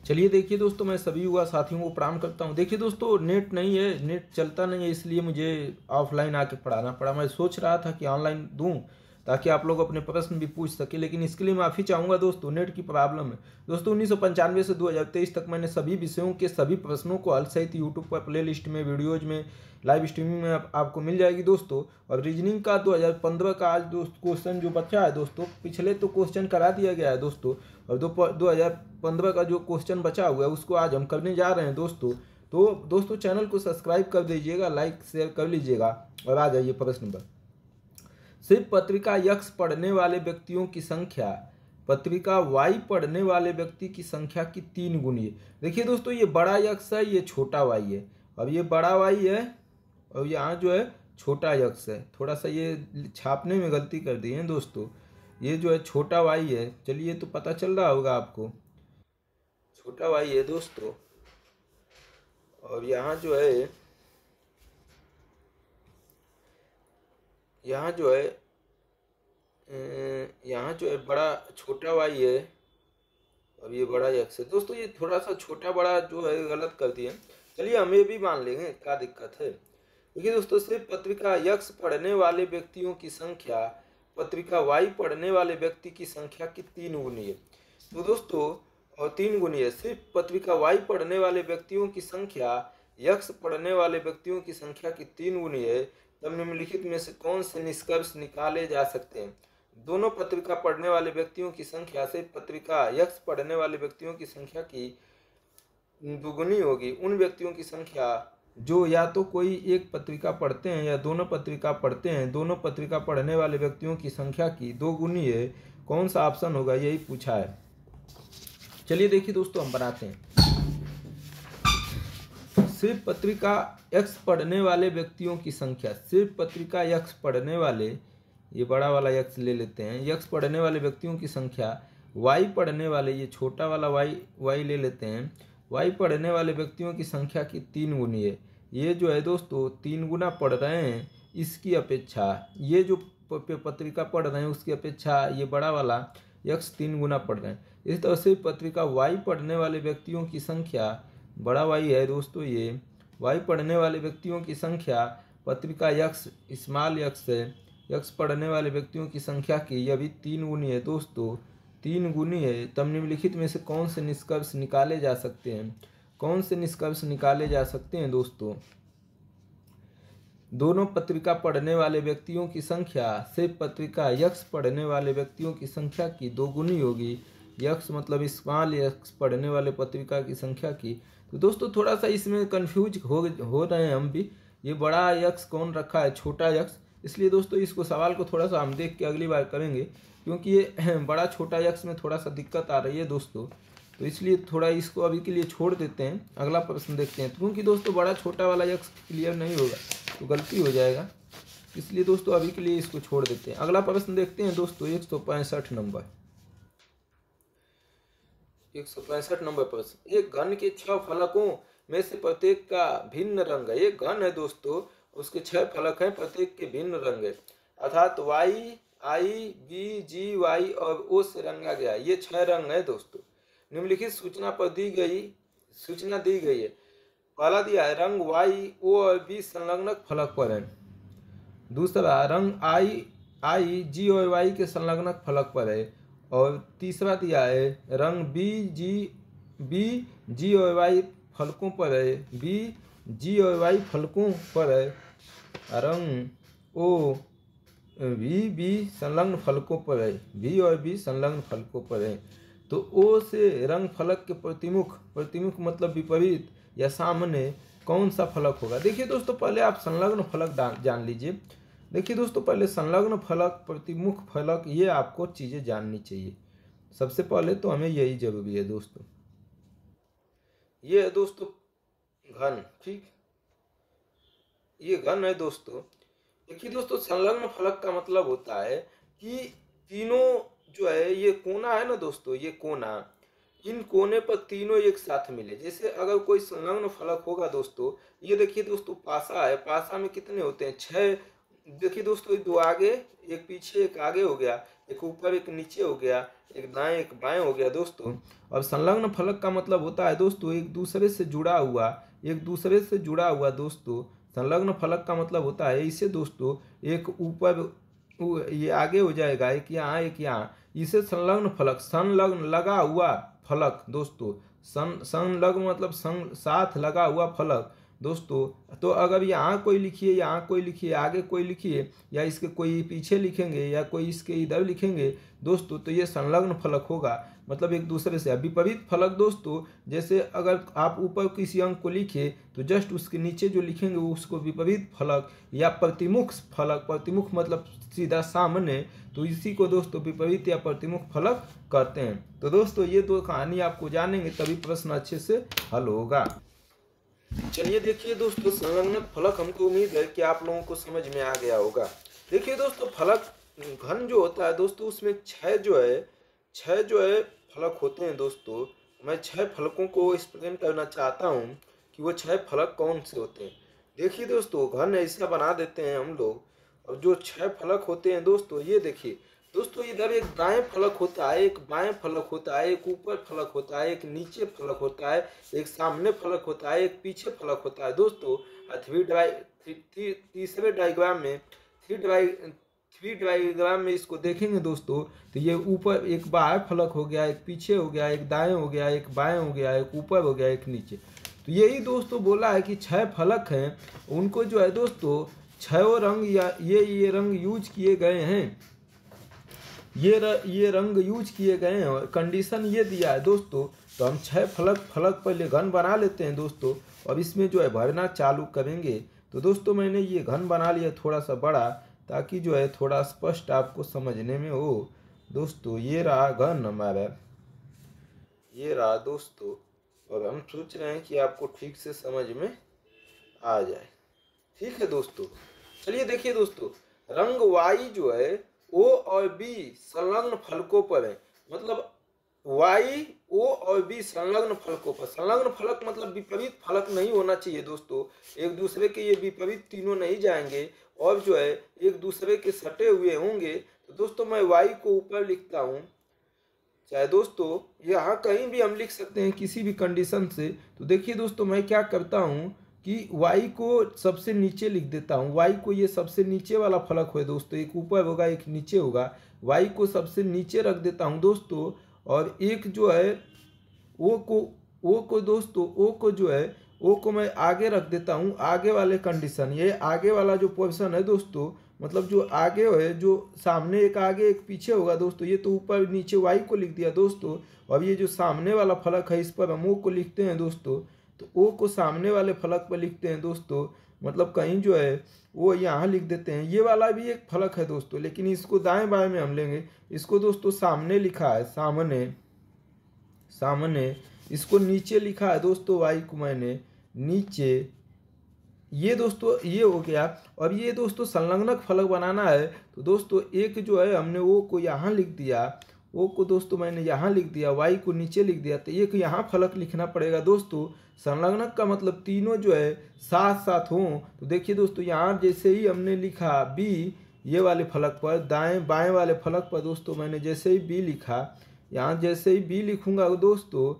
चलिए देखिए दोस्तों, मैं सभी युवा साथियों को प्रणाम करता हूं। देखिए दोस्तों, नेट नहीं है, नेट चलता नहीं है, इसलिए मुझे ऑफलाइन आके पढ़ाना पड़ा। मैं सोच रहा था कि ऑनलाइन दूं ताकि आप लोग अपने प्रश्न भी पूछ सके, लेकिन इसके लिए माफ़ी चाहूँगा दोस्तों, नेट की प्रॉब्लम है। दोस्तों 1995 से 2023 तक मैंने सभी विषयों के सभी प्रश्नों को हल सहित यूट्यूब पर प्ले लिस्ट में, वीडियोज में, लाइव स्ट्रीमिंग में आपको मिल जाएगी दोस्तों। और रीजनिंग का 2015 का आज दोस्त क्वेश्चन जो बचा है दोस्तों, पिछले तो क्वेश्चन करा दिया गया है दोस्तों, और 2015 का जो क्वेश्चन बचा हुआ है उसको आज हम करने जा रहे हैं दोस्तों। तो दोस्तों चैनल को सब्सक्राइब कर दीजिएगा, लाइक शेयर कर लीजिएगा और आ जाइए प्रश्न पर। सिर्फ पत्रिका यक्स पढ़ने वाले व्यक्तियों की संख्या पत्रिका वाई पढ़ने वाले व्यक्ति की संख्या की 3 गुनी है। देखिए दोस्तों, ये बड़ा यक्स है, ये छोटा वाई है। अब ये बड़ा वाई है और यहाँ जो है छोटा यक्स है। थोड़ा सा ये छापने में गलती कर दी है दोस्तों, ये जो है छोटा वाई है। चलिए, तो पता चल रहा होगा आपको, छोटा वाई है दोस्तों। और यहाँ जो है यहाँ जो है बड़ा छोटा वाई है और ये बड़ा यक्स है दोस्तों। ये थोड़ा सा छोटा बड़ा जो है गलत कर दिए। चलिए हम ये भी मान लेंगे, क्या दिक्कत है। देखिए दोस्तों, सिर्फ पत्रिका यक्स पढ़ने वाले व्यक्तियों की संख्या पत्रिका वाई पढ़ने वाले व्यक्ति की संख्या की 3 गुनी है। तो दोस्तों, और 3 गुनी है। सिर्फ पत्रिका वाई पढ़ने वाले व्यक्तियों की संख्या यक्स पढ़ने वाले व्यक्तियों की संख्या की 3 गुनी है, तब निम्नलिखित में से कौन से निष्कर्ष निकाले जा सकते हैं। दोनों पत्रिका पढ़ने वाले व्यक्तियों की संख्या से पत्रिका यक्स पढ़ने वाले व्यक्तियों की संख्या की दुगुनी होगी। उन व्यक्तियों की संख्या जो या तो कोई एक पत्रिका पढ़ते हैं या दोनों पत्रिका पढ़ते हैं, दोनों पत्रिका पढ़ने वाले व्यक्तियों की संख्या की 2 गुनी है। कौन सा ऑप्शन होगा, यही पूछा है। चलिए देखिए दोस्तों, हम बनाते हैं। सिर्फ पत्रिका एक्स पढ़ने वाले व्यक्तियों की संख्या, सिर्फ पत्रिका यक्स पढ़ने वाले, ये बड़ा वाला यक्स ले लेते हैं, यक्स पढ़ने वाले व्यक्तियों की संख्या वाई पढ़ने वाले, ये छोटा वाला वाई ले लेते हैं, वाई पढ़ने वाले व्यक्तियों की संख्या की 3 गुनी है। ये जो है दोस्तों 3 गुना पढ़ रहे हैं इसकी अपेक्षा, ये जो पत्रिका पढ़ रहे हैं उसकी अपेक्षा ये बड़ा वाला यक्स 3 गुना पढ़ रहे हैं। इस तरह से पत्रिका वाई पढ़ने वाले व्यक्तियों की संख्या, बड़ा वाई है दोस्तों, ये वाई पढ़ने वाले व्यक्तियों की संख्या पत्रिका यक्स स्मॉल यक्स है, यक्स पढ़ने वाले व्यक्तियों की संख्या की यह भी 3 गुनी है दोस्तों, 3 गुनी है। तब निम्नलिखित में से कौन से निष्कर्ष निकाले जा सकते हैं, कौन से निष्कर्ष निकाले जा सकते हैं दोस्तों। दोनों पत्रिका पढ़ने वाले व्यक्तियों की संख्या से पत्रिका यक्स पढ़ने वाले व्यक्तियों की संख्या की 2 गुनी होगी। यक्स मतलब स्मॉल यक्स पढ़ने वाले पत्रिका की संख्या की। तो दोस्तों थोड़ा सा इसमें कंफ्यूज हो रहे हैं हम भी, ये बड़ा यक्स कौन रखा है, छोटा यक्स। इसलिए दोस्तों इसको सवाल को थोड़ा सा हम देख के अगली बार करेंगे, क्योंकि ये बड़ा छोटा यक्स में थोड़ा सा दिक्कत आ रही है दोस्तों। तो इसलिए थोड़ा इसको अभी के लिए छोड़ देते हैं, अगला प्रश्न देखते हैं। क्योंकि दोस्तों बड़ा छोटा वाला यक्स क्लियर नहीं होगा तो गलती हो जाएगा, इसलिए दोस्तों अभी के लिए इसको छोड़ देते हैं। अगला प्रश्न देखते हैं दोस्तों, 165 नंबर, 165 नंबर प्रश्न। एक घन के 6 फलकों में से प्रत्येक का भिन्न रंग है। एक घन है दोस्तों, उसके 6 फलक हैं, प्रत्येक के भिन्न रंग है, अर्थात वाई, आई, बी, जी, वाई और ओ से रंगा गया। ये 6 रंग है दोस्तों। निम्नलिखित सूचना दी गई है। पहला दिया है रंग वाई, ओ और बी संलग्न फलक पर है। दूसरा रंग आई, जी और वाई के संलग्न फलक पर है। और तीसरा दिया है रंग बी, जी और वाई फलकों पर है, बी, जी और वाई फलकों पर है। रंग ओ बी संलग्न फलकों पर है, बी और बी संलग्न फलकों पर है। तो ओ से रंग फलक के प्रतिमुख मतलब विपरीत या सामने कौन सा फलक होगा। देखिए दोस्तों, पहले आप संलग्न फलक जान लीजिए। देखिए दोस्तों, पहले संलग्न फलक, प्रतिमुख फलक, ये आपको चीज़ें जाननी चाहिए। सबसे पहले तो हमें यही जरूरी है दोस्तों। ये है दोस्तों घन, ठीक, ये घन है दोस्तों। देखिए दोस्तों, संलग्न फलक का मतलब होता है कि तीनों जो है, ये कोना है ना दोस्तों, ये कोना, इन कोने पर तीनों एक साथ मिले। जैसे अगर कोई संलग्न फलक होगा दोस्तों, ये देखिए दोस्तों पासा है, पासा में कितने होते हैं, 6 देखिए दोस्तों, दो आगे एक पीछे एक आगे हो गया, एक ऊपर एक नीचे हो गया, एक दाएं एक बाएं हो गया दोस्तों। अब संलग्न फलक का मतलब होता है दोस्तों एक दूसरे से जुड़ा हुआ, एक दूसरे से जुड़ा हुआ दोस्तों। संलग्न फलक का मतलब होता है इसे दोस्तों, एक ऊपर ये आगे हो जाएगा, एक यहाँ एक यहाँ, इसे संलग्न फलक, संलग्न लगा हुआ फलक दोस्तों। संलग्न मतलब संग साथ लगा हुआ फलक दोस्तों। तो अगर यहाँ कोई लिखिए, यहाँ कोई लिखिए, आगे कोई लिखिए, या इसके कोई पीछे लिखेंगे या कोई इसके इधर लिखेंगे दोस्तों, तो ये संलग्न फलक होगा, मतलब एक दूसरे से। विपरीत फलक दोस्तों, जैसे अगर आप ऊपर किसी अंक को लिखे तो जस्ट उसके नीचे जो लिखेंगे वो उसको विपरीत फलक या प्रतिमुख फलक, प्रतिमुख मतलब सीधा सामने, तो इसी को दोस्तों विपरीत या प्रतिमुख फलक कहते हैं। तो दोस्तों ये दो कहानी आपको जानेंगे तभी प्रश्न अच्छे से हल होगा। चलिए देखिए दोस्तों, संलग्न फलक हमको उम्मीद है कि आप लोगों को समझ में आ गया होगा। देखिए दोस्तों, फलक घन जो होता है दोस्तों, उसमें छह जो है फलक होते हैं दोस्तों। मैं छह फलकों को एक्सप्लेन करना चाहता हूँ कि वो छह फलक कौन से होते हैं। देखिए दोस्तों, घन ऐसा बना देते हैं हम लोग। अब जो छह फलक होते हैं दोस्तों, ये देखिए दोस्तों, इधर एक दाएं फलक होता है, एक बाएं फलक होता है, एक ऊपर फलक होता है, एक नीचे फलक होता है, एक सामने फलक होता है, एक पीछे फलक होता है दोस्तों। तीसरे डायग्राम में थ्री डायग्राम में इसको देखेंगे दोस्तों, तो ये ऊपर एक बाएं फलक हो गया, एक पीछे हो गया, एक दाएं हो गया, एक बाएं हो गया, एक ऊपर हो गया, एक नीचे। तो यही दोस्तों बोला है कि छह फलक हैं, उनको जो है दोस्तों छह रंग या ये रंग यूज किए गए हैं, ये रंग यूज किए गए हैं और कंडीशन ये दिया है दोस्तों। तो हम छह फलक पहले घन बना लेते हैं दोस्तों, और इसमें जो है भरना चालू करेंगे। तो दोस्तों मैंने ये घन बना लिया थोड़ा सा बड़ा, ताकि जो है थोड़ा स्पष्ट आपको समझने में हो दोस्तों। ये रहा घन हमारा, ये रहा दोस्तों। और हम सोच रहे हैं कि आपको ठीक से समझ में आ जाए। ठीक है दोस्तों, चलिए देखिए दोस्तों, रंग वाई जो है ओ और बी संलग्न फलकों पर है, मतलब वाई ओ और बी संलग्न फलकों पर। संलग्न फलक मतलब विपरीत फलक नहीं होना चाहिए दोस्तों, एक दूसरे के ये विपरीत तीनों नहीं जाएंगे और जो है एक दूसरे के सटे हुए होंगे। तो दोस्तों मैं वाई को ऊपर लिखता हूँ, चाहे दोस्तों यहाँ कहीं भी हम लिख सकते हैं किसी भी कंडीशन से। तो देखिए दोस्तों, मैं क्या करता हूँ कि y को सबसे नीचे लिख देता हूँ। y को ये सबसे नीचे वाला फलक है दोस्तों, एक ऊपर होगा एक नीचे होगा, y को सबसे नीचे रख देता हूँ दोस्तों। और एक जो है o को दोस्तों, o को जो है o को मैं आगे रख देता हूँ, आगे वाले कंडीशन। ये आगे वाला जो पोर्शन है दोस्तों, मतलब जो आगे है, जो सामने एक आगे एक पीछे होगा दोस्तों, ये तो ऊपर नीचे y को लिख दिया दोस्तों। और ये जो सामने वाला फलक है इस पर हम o को लिखते हैं दोस्तों। तो ओ को सामने वाले फलक पर लिखते हैं दोस्तों, मतलब कहीं जो है वो यहाँ लिख देते हैं। ये वाला भी एक फलक है दोस्तों, लेकिन इसको दाएं बाएं में हम लेंगे। इसको दोस्तों सामने लिखा है, सामने। इसको नीचे लिखा है दोस्तों, वाई को मैंने नीचे। ये दोस्तों ये हो गया। और ये दोस्तों संलग्नक फलक बनाना है, तो दोस्तों एक जो है हमने ओ को यहाँ लिख दिया, ओ को दोस्तों मैंने यहाँ लिख दिया, वाई को नीचे लिख दिया। तो एक यहाँ फलक लिखना पड़ेगा दोस्तों। संलग्नक का मतलब तीनों जो है साथ साथ हों। तो देखिए दोस्तों, यहाँ जैसे ही हमने लिखा बी, ये वाले फलक पर, दाएं बाएं वाले फलक पर दोस्तों मैंने जैसे ही बी लिखा, यहाँ जैसे ही बी लिखूंगा दोस्तों,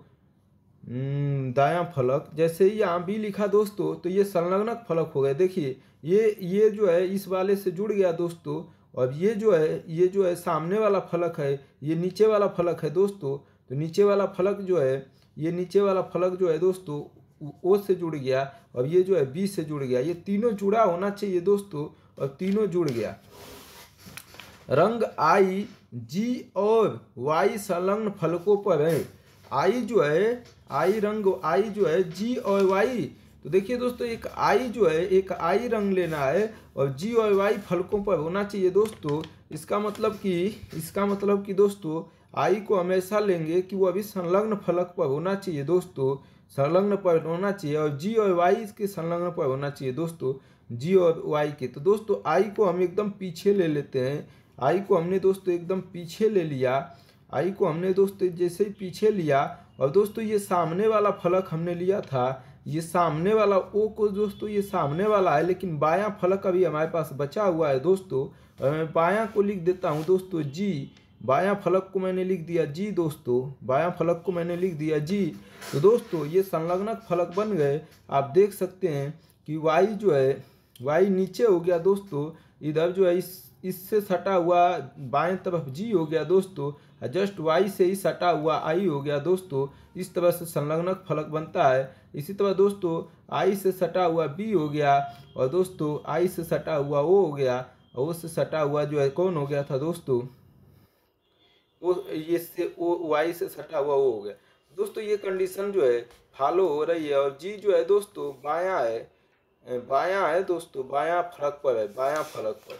दायां फलक जैसे ही यहाँ बी लिखा दोस्तों, तो ये संलग्नक फलक हो गया। देखिए ये जो है इस वाले से जुड़ गया दोस्तों। और ये जो है सामने वाला फलक है, ये नीचे वाला फलक है दोस्तों। तो नीचे वाला फलक जो है, ये नीचे वाला फलक जो है दोस्तों ओ से जुड़ गया, और ये जो है बी से जुड़ गया। ये तीनों जुड़ा होना चाहिए दोस्तों, और तीनों जुड़ गया। रंग आई जी और वाई संलग्न फलकों पर है। आई जो है जी और वाई। तो देखिए दोस्तों, एक आई रंग लेना है और जी और वाई फलकों पर होना चाहिए दोस्तों। इसका मतलब कि दोस्तों आई को हमेशा लेंगे कि वो अभी संलग्न फलक पर होना चाहिए दोस्तों, संलग्न पर होना चाहिए। और जी और वाई के संलग्न पर होना चाहिए दोस्तों, जी और वाई के। तो दोस्तों आई को हम एकदम पीछे ले लेते हैं। आई को हमने दोस्तों एकदम पीछे ले लिया। आई को हमने दोस्तों जैसे ही पीछे लिया, और दोस्तों ये सामने वाला फलक हमने लिया था ये सामने वाला ओ को दोस्तों ये सामने वाला है, लेकिन बायां फलक अभी हमारे पास बचा हुआ है दोस्तों। और मैं बायां को लिख देता हूँ दोस्तों जी। बायां फलक को मैंने लिख दिया जी दोस्तों, बायां फलक को मैंने लिख दिया जी। तो दोस्तों ये संलग्नक फलक बन गए। आप देख सकते हैं कि वाई जो है, वाई नीचे हो गया दोस्तों, इधर जो है इससे सटा हुआ बाएं तरफ जी हो गया दोस्तों, जस्ट वाई से ही सटा हुआ आई हो गया दोस्तों। इस तरह से संलग्नक फलक बनता है। इसी तरह दोस्तों आई से सटा हुआ बी हो गया, और दोस्तों आई से सटा हुआ ओ हो गया, और ओ से सटा हुआ जो है कौन हो गया था दोस्तों, वो ये से ओ वाई से सटा हुआ वो हो गया दोस्तों। ये कंडीशन जो है फॉलो हो रही है। और जी जो है दोस्तों बायां है, बायां है दोस्तों, बायां फलक पर है, बायां फलक पर।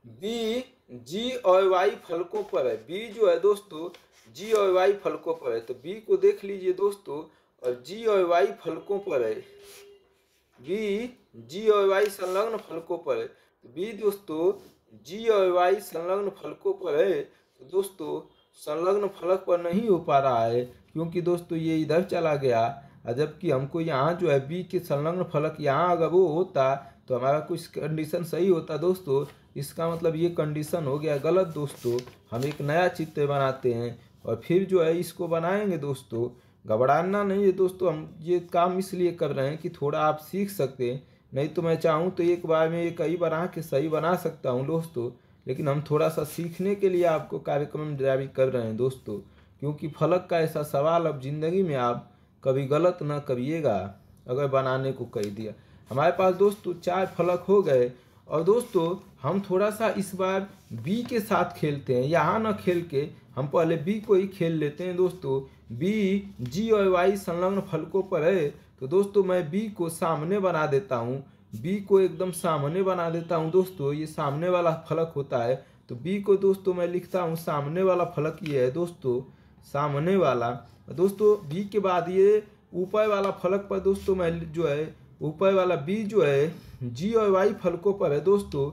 बी जी और वाई फलकों पर है, बी जो है दोस्तों जी और वाई फलकों पर है। तो बी को देख लीजिए दोस्तों, और जी और वाई फलकों पर है, बी जी और वाई संलग्न फलकों पर है। तो बी दोस्तों जी और वाई संलग्न फलकों पर है। तो दोस्तों संलग्न फलक पर नहीं हो पा रहा है, क्योंकि दोस्तों ये इधर चला गया, जबकि हमको यहाँ जो है बी के संलग्न फलक यहाँ अगर वो होता तो हमारा कुछ कंडीशन सही होता दोस्तों। इसका मतलब ये कंडीशन हो गया गलत दोस्तों। हम एक नया चित्र बनाते हैं और फिर जो है इसको बनाएंगे दोस्तों। घबराना नहीं है दोस्तों, हम ये काम इसलिए कर रहे हैं कि थोड़ा आप सीख सकते हैं। नहीं तो मैं चाहूँ तो एक बार में ये कई बना के सही बना सकता हूँ दोस्तों, लेकिन हम थोड़ा सा सीखने के लिए आपको कार्यक्रम जारी कर रहे हैं दोस्तों, क्योंकि फलक का ऐसा सवाल अब ज़िंदगी में आप कभी गलत ना करिएगा अगर बनाने को कह दिया। हमारे पास दोस्तों 4 फलक हो गए, और दोस्तों हम थोड़ा सा इस बार बी के साथ खेलते हैं। यहाँ ना खेल के हम पहले बी को ही खेल लेते हैं दोस्तों। बी जी और वाई संलग्न फलकों पर है, तो दोस्तों मैं बी को सामने बना देता हूँ, बी को एकदम सामने बना देता हूँ दोस्तों। ये सामने वाला फलक होता है, तो बी को दोस्तों मैं लिखता हूँ सामने वाला फलक ये है दोस्तों, सामने वाला। दोस्तों बी के बाद ये ऊपर वाला फलक पर दोस्तों मैं जो है ऊपर वाला बी जो है जी और वाई फलकों पर है दोस्तों।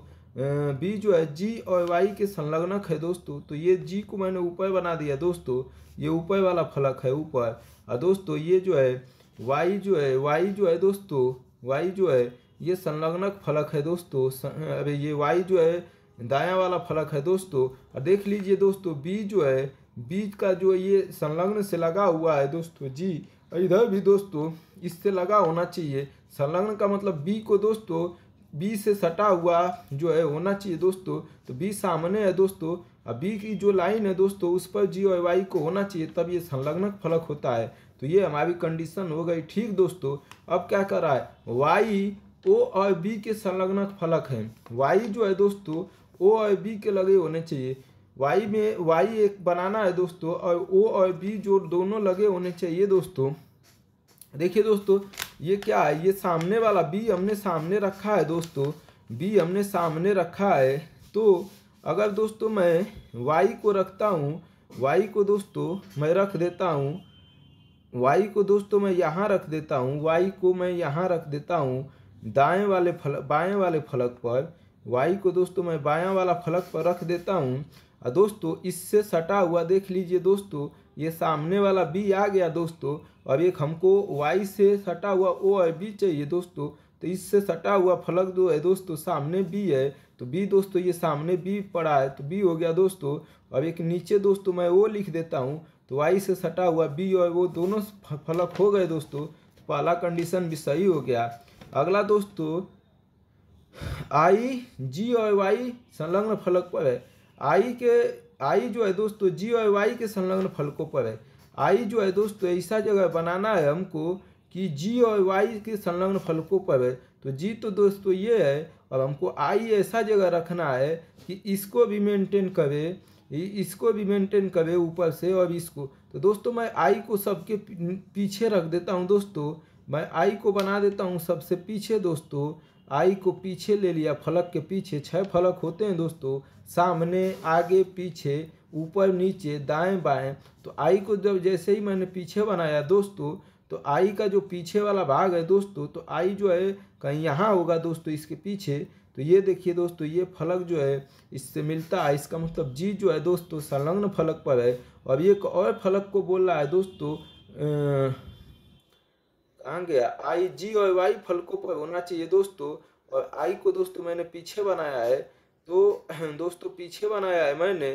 बी जो है जी और वाई के संलग्नक है दोस्तों। तो ये जी को मैंने ऊपर बना दिया दोस्तों, ये ऊपर वाला फलक है ऊपर। और दोस्तों ये जो है वाई जो है दोस्तों, वाई जो है ये संलग्नक फलक है दोस्तों। अरे ये वाई जो है दायां वाला फलक है दोस्तों। और देख लीजिए दोस्तों बी जो है, बीच का जो ये संलग्न से लगा हुआ है दोस्तों जी, इधर भी दोस्तों इससे लगा होना चाहिए। संलग्न का मतलब बी को दोस्तों बी से सटा हुआ जो है होना चाहिए दोस्तों। तो बी सामने है दोस्तों, और बी की जो लाइन है दोस्तों उस पर जी और वाई को होना चाहिए, तब ये संलग्नक फलक होता है। तो ये हमारी कंडीशन हो गई ठीक दोस्तों। अब क्या कर रहा है, वाई ओ और बी के संलग्नक फलक हैं। वाई जो है दोस्तों ओ और बी के लगे होने चाहिए। वाई में वाई एक बनाना है दोस्तों, और ओ और बी जो दोनों लगे होने चाहिए दोस्तों। देखिए दोस्तों ये क्या है, ये सामने वाला बी हमने सामने रखा है दोस्तों, बी हमने सामने रखा है। तो अगर दोस्तों मैं वाई को रखता हूँ, वाई को दोस्तों मैं रख देता हूँ, वाई को दोस्तों मैं यहाँ रख देता हूँ, वाई को मैं यहाँ रख देता हूँ बाएं वाले फलक पर। वाई को दोस्तों मैं बायां वाला फलक पर रख देता हूँ। और दोस्तों इससे सटा हुआ देख लीजिए दोस्तों, ये सामने वाला बी आ गया दोस्तों। और एक हमको वाई से सटा हुआ ओ और बी चाहिए दोस्तों। तो इससे सटा हुआ फलक जो है दोस्तों सामने बी है, तो बी दोस्तों ये सामने बी पड़ा है, तो बी हो गया दोस्तों। अब एक नीचे दोस्तों मैं ओ लिख देता हूँ, तो वाई से सटा हुआ बी और वो दोनों फलक हो गए दोस्तों। तो पहला कंडीशन भी सही हो गया। अगला दोस्तों आई जी और वाई संलग्न फलक पर है। आई जो है दोस्तों जी और वाई के संलग्न फलकों पर है। आई जो है दोस्तों ऐसा जगह बनाना है हमको कि जी और वाई के संलग्न फलकों पर है। तो जी तो दोस्तों ये है, और हमको आई ऐसा जगह रखना है कि इसको भी मेंटेन करे ऊपर से, और इसको। तो दोस्तों मैं आई को सबके पीछे रख देता हूँ दोस्तों। मैं आई को बना देता हूँ सबसे पीछे दोस्तों। आई को पीछे ले लिया, फलक के पीछे 6 फलक होते हैं दोस्तों, सामने आगे पीछे ऊपर नीचे दाएं बाएं। तो आई को जब जैसे ही मैंने पीछे बनाया दोस्तों, तो आई का जो पीछे वाला भाग है दोस्तों, तो आई जो है कहीं यहाँ होगा दोस्तों इसके पीछे। तो ये देखिए दोस्तों ये फलक जो है इससे मिलता है, इसका मतलब जी जो है दोस्तों संलग्न फलक पर है। और ये एक और फलक को बोल रहा है दोस्तों कहाँ गया, आई जी और वाई फलकों पर होना चाहिए दोस्तों। और आई को दोस्तों मैंने पीछे बनाया है, तो दोस्तों पीछे बनाया है मैंने,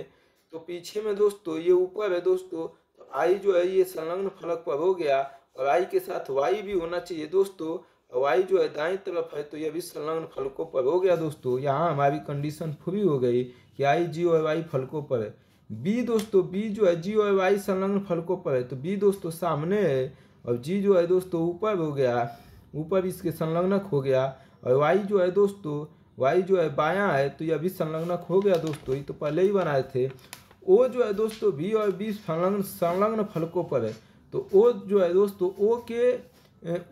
तो पीछे में दोस्तों ये ऊपर है दोस्तों, तो आई जो है ये संलग्न फलक पर हो गया। और आई के साथ वाई भी होना चाहिए दोस्तों, वाई जो है दाईं तरफ है, तो ये भी संलग्न फलकों पर हो गया दोस्तों। यहाँ हमारी कंडीशन पूरी हो गई कि आई जी और वाई फलकों पर है। बी दोस्तों, बी जो है जी और वाई संलग्न फलकों पर है, तो बी दोस्तों सामने है, और जी जो है दोस्तों ऊपर हो गया, ऊपर इसके संलग्नक हो गया। और वाई जो है दोस्तों, वाई जो है बायां है, तो यह भी संलग्नक हो गया दोस्तों, ये तो पहले ही बनाए थे। ओ जो है दोस्तों बी और बी संलग्न संलग्न फलकों पर है, तो ओ जो है दोस्तों ओ के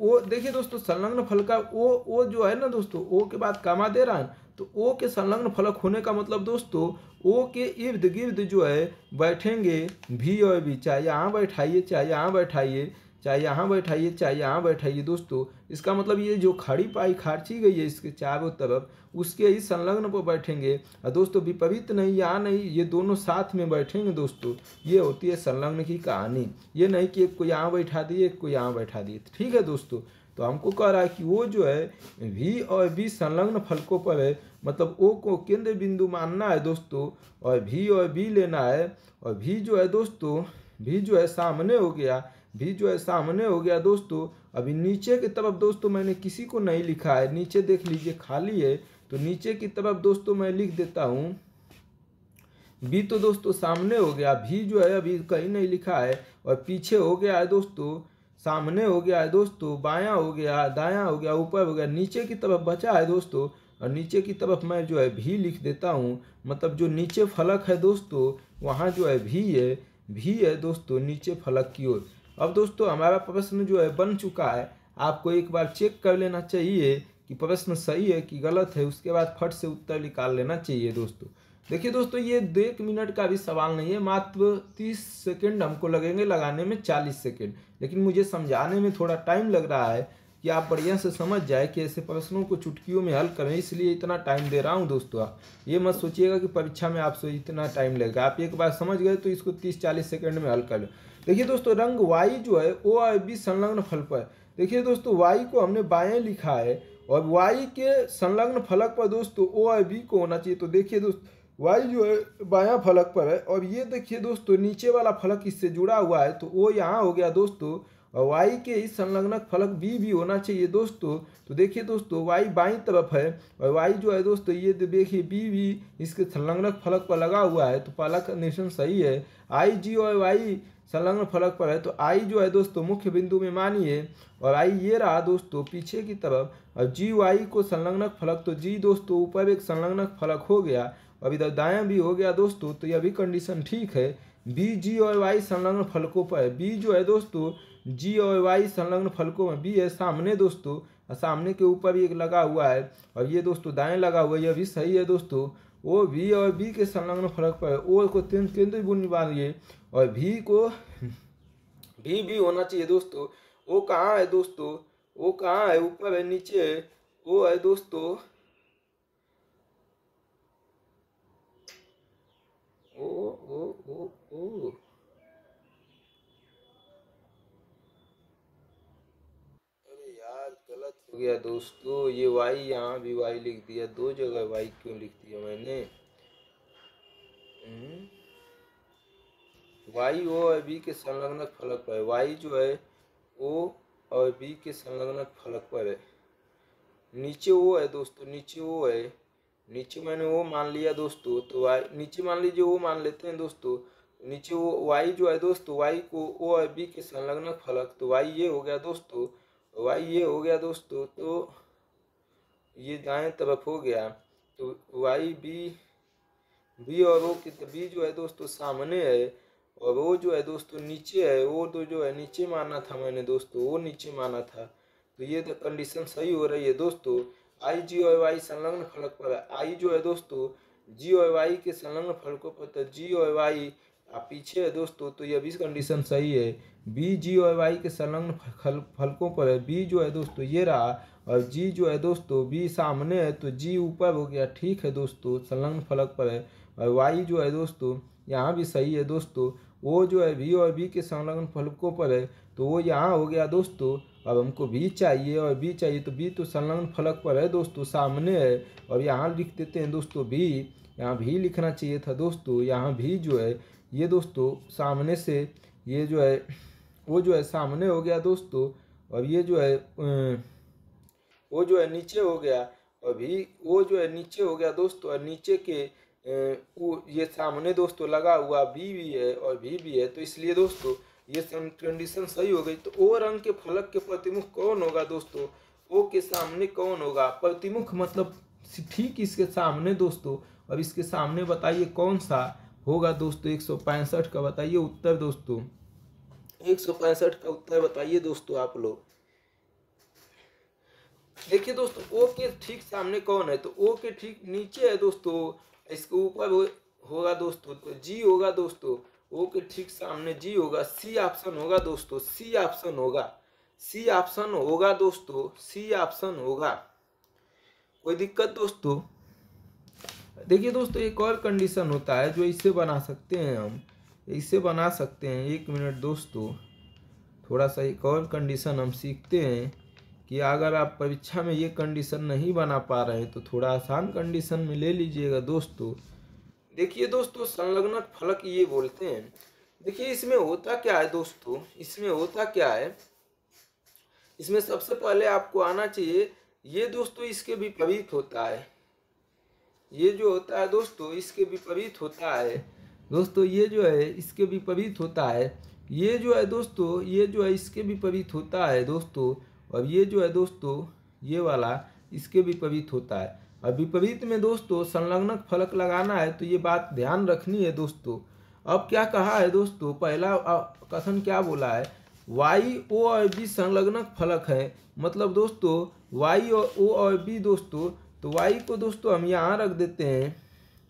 ओ देखिए दोस्तों संलग्न फलक का ओ जो है ना दोस्तों, ओ के बाद कामा दे रहा है, तो ओ के संलग्न फलक होने का मतलब दोस्तों ओ के इर्द गिर्द जो है बैठेंगे भी और बी, चाहे यहाँ बैठाइए चाहे यहाँ बैठाइए, चाहे यहाँ बैठाइए चाहे यहाँ बैठाइए दोस्तों। इसका मतलब ये जो खड़ी पाई खर्ची गई है इसके चारों तरफ, उसके ही संलग्न पर बैठेंगे। और दोस्तों विपरीत नहीं, यहाँ नहीं, ये दोनों साथ में बैठेंगे दोस्तों। ये होती है संलग्न की कहानी, ये नहीं कि एक को यहाँ बैठा दिए एक को यहाँ बैठा दिए। ठीक है दोस्तों, तो हमको कह रहा है कि वो जो है वी और बी संलग्न फलकों पर है, मतलब ओ को केंद्र बिंदु मानना है दोस्तों, और वी और बी लेना है। और वी जो है दोस्तों, वी जो है सामने हो गया, भी जो है सामने हो गया दोस्तों। अभी नीचे की तरफ दोस्तों मैंने किसी को नहीं लिखा है, नीचे देख लीजिए खाली है, तो नीचे की तरफ दोस्तों मैं लिख देता हूँ बी, तो दोस्तों सामने हो गया, भी जो है अभी कहीं नहीं लिखा है, और पीछे हो गया है दोस्तों, सामने हो गया है दोस्तों, बायां हो गया, दायां हो गया, ऊपर हो गया, नीचे की तरफ बचा है दोस्तों। और नीचे की तरफ मैं जो है भी लिख देता हूँ, मतलब जो नीचे फलक है दोस्तों वहाँ जो है भी है दोस्तों नीचे फलक की ओर। अब दोस्तों हमारा प्रश्न जो है बन चुका है, आपको एक बार चेक कर लेना चाहिए कि प्रश्न सही है कि गलत है, उसके बाद फट से उत्तर निकाल लेना चाहिए दोस्तों। देखिए दोस्तों ये 1 मिनट का भी सवाल नहीं है, मात्र 30 सेकंड हमको लगेंगे, लगाने में 40 सेकंड, लेकिन मुझे समझाने में थोड़ा टाइम लग रहा है कि आप बढ़िया से समझ जाए कि ऐसे प्रश्नों को चुटकियों में हल करें, इसलिए इतना टाइम दे रहा हूं दोस्तों। आप ये मत सोचिएगा कि परीक्षा में आपसे इतना टाइम लगेगा, आप एक बार समझ गए तो इसको 30-40 सेकंड में हल कर लो। देखिए दोस्तों रंग वाई जो है ओ और बी संलग्न फल पर, देखिए दोस्तों वाई को हमने बाएं लिखा है, और वाई के संलग्न फलक पर दोस्तों ओ और बी को होना चाहिए। तो देखिए दोस्तों वाई जो है बायां फलक पर है, और ये देखिए दोस्तों नीचे वाला फलक इससे जुड़ा हुआ है, तो ओ यहाँ हो गया दोस्तों, और वाई के इस संलग्नक फलक बी भी होना चाहिए दोस्तों। तो देखिए दोस्तों वाई बाईं तरफ है, और वाई जो है दोस्तों ये देखिए बी भी इसके संलग्नक फलक पर लगा हुआ है, तो पहला कंडीशन सही है। आई जी और वाई संलग्न फलक पर है, तो आई जो है दोस्तों मुख्य बिंदु में मानिए, और आई ये रहा दोस्तों पीछे की तरफ, और जी वाई को संलग्नक फलक, तो जी दोस्तों ऊपर एक संलग्नक फलक हो गया, अब इधर दायां भी हो गया दोस्तों, तो यह भी कंडीशन ठीक है। बी जी और वाई संलग्न फलकों पर है, बी जो है दोस्तों जी और वाई संलग्न फलकों में बी है सामने दोस्तों, और सामने के ऊपर भी एक लगा हुआ है, और ये दोस्तों दाएं लगा हुआ है, यह भी सही है दोस्तों। ओ वी और बी के संलग्न फलक पर है, ओ को केंद्र बिंदु मानिए, और भी को भी होना चाहिए दोस्तों। ओ कहाँ है दोस्तों, ओ कहाँ है, ऊपर है नीचे है, ओ है दोस्तों ओ ओ ओ ओ अरे यार गलत हो गया दोस्तों, ये वाई यहाँ भी वाई लिख दिया, दो जगह वाई क्यों लिख दिया मैंने। वाई ओ और बी के संलग्नक फलक पर है, वाई जो है ओ और बी के संलग्नक फलक पर है, नीचे ओ है दोस्तों, नीचे ओ है, नीचे मैंने वो मान लिया दोस्तों, तो वाई नीचे मान लीजिए वो मान लेते हैं दोस्तों, नीचे वो वाई जो है दोस्तों वाई को ओ और बी के संलग्नक फलक, तो वाई ये हो गया दोस्तों, वाई ये हो गया दोस्तों, तो ये दाएं तरफ हो गया, तो वाई बी और ओ की, बी जो है दोस्तों सामने है, और वो जो है दोस्तों नीचे है, वो तो जो है नीचे माना था मैंने दोस्तों, वो नीचे माना था, तो ये तो कंडीशन सही हो रही है दोस्तों। आई जी और वाई संलग्न फलक पर है, आई जो है दोस्तों जी और वाई के संलग्न फलकों पर, तो जी और वाई पीछे है दोस्तों, तो यह भी कंडीशन सही है। बी जी और वाई के संलग्न फलकों पर है, बी जो है दोस्तों ये रहा, और जी जो है दोस्तों बी सामने है, तो जी ऊपर हो गया, ठीक है दोस्तों संलग्न फलक पर है। और वाई जो है दोस्तों यहाँ भी सही है दोस्तों, वो जो है वी और बी के संलग्न फलकों पर है, तो वो यहाँ हो गया दोस्तों, अब हमको भी चाहिए और भी चाहिए, तो भी तो संलग्न फलक पर है दोस्तों, सामने है। और यहाँ लिख देते हैं दोस्तों भी, यहाँ भी लिखना चाहिए था दोस्तों। यहाँ भी जो है ये दोस्तों सामने से, ये जो है वो जो है सामने हो गया दोस्तों, और ये जो है वो जो है नीचे हो गया, और भी वो जो है नीचे हो गया दोस्तों। और नीचे के वो ये सामने दोस्तों लगा हुआ बी भी है और भी है, तो इसलिए दोस्तों ये कंडीशन सही हो गई। तो ओ रंग के फलक के प्रतिमुख कौन होगा दोस्तों? ओ के सामने कौन होगा? प्रतिमुख मतलब ठीक इसके सामने दोस्तों। अब इसके सामने बताइए कौन सा होगा दोस्तों? 165 का बताइए उत्तर दोस्तों, 165 का उत्तर बताइए दोस्तों आप लोग। देखिए दोस्तों ओ के ठीक सामने कौन है? तो ओ के ठीक नीचे है दोस्तों, इसके ऊपर होगा दोस्तों, तो जी होगा दोस्तों। ओ के ठीक सामने जी होगा, सी ऑप्शन होगा दोस्तों, सी ऑप्शन होगा, सी ऑप्शन होगा दोस्तों, सी ऑप्शन होगा। कोई दिक्कत दोस्तों? देखिए दोस्तों एक और कंडीशन होता है जो इससे बना सकते हैं, हम इससे बना सकते हैं। 1 मिनट दोस्तों, थोड़ा सा एक और कंडीशन हम सीखते हैं कि अगर आप परीक्षा में ये कंडीशन नहीं बना पा रहे हैं तो थोड़ा आसान कंडीशन में ले लीजिएगा दोस्तों। देखिए दोस्तों संलग्नक फलक ये बोलते हैं। देखिए इसमें होता क्या है दोस्तों, इसमें होता क्या है, इसमें सबसे पहले आपको आना चाहिए, ये दोस्तों इसके विपरीत होता है। ये जो होता है दोस्तों इसके विपरीत होता है दोस्तों, ये जो है इसके विपरीत होता है। ये जो है दोस्तों, ये जो है इसके विपरीत होता है दोस्तों। और ये जो है दोस्तों ये वाला इसके विपरीत होता है। अब विपरीत में दोस्तों संलग्नक फलक लगाना है, तो ये बात ध्यान रखनी है दोस्तों। अब क्या कहा है दोस्तों, पहला कथन क्या बोला है, वाई ओ और बी संलग्नक फलक है। मतलब दोस्तों वाई और ओ और बी दोस्तों, तो वाई को दोस्तों हम यहाँ रख देते हैं,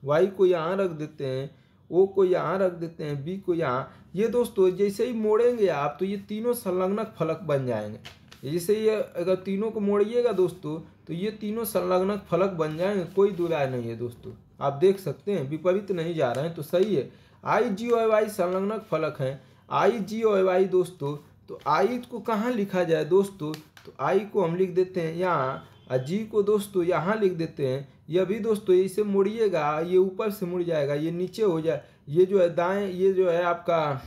वाई को यहाँ रख देते हैं, ओ को यहाँ रख देते हैं, बी को यहाँ। ये दोस्तों जैसे ही मोड़ेंगे आप तो ये तीनों संलग्नक फलक बन जाएंगे। जैसे ये अगर तीनों को मोड़िएगा दोस्तों तो ये तीनों संलग्नक फलक बन जाएंगे, कोई दो राय नहीं है दोस्तों। आप देख सकते हैं विपरीत नहीं जा रहे हैं, तो सही है। आई जी और वाई संलग्नक फलक हैं, आई जी और वाई दोस्तों। तो आई को कहाँ लिखा जाए दोस्तों, तो आई को हम लिख देते हैं यहाँ, और जी को दोस्तों यहाँ लिख देते हैं। यह भी दोस्तों इसे मुड़िएगा, ये ऊपर से मुड़ जाएगा, ये नीचे हो जाए, ये जो है दाएं, ये जो है आपका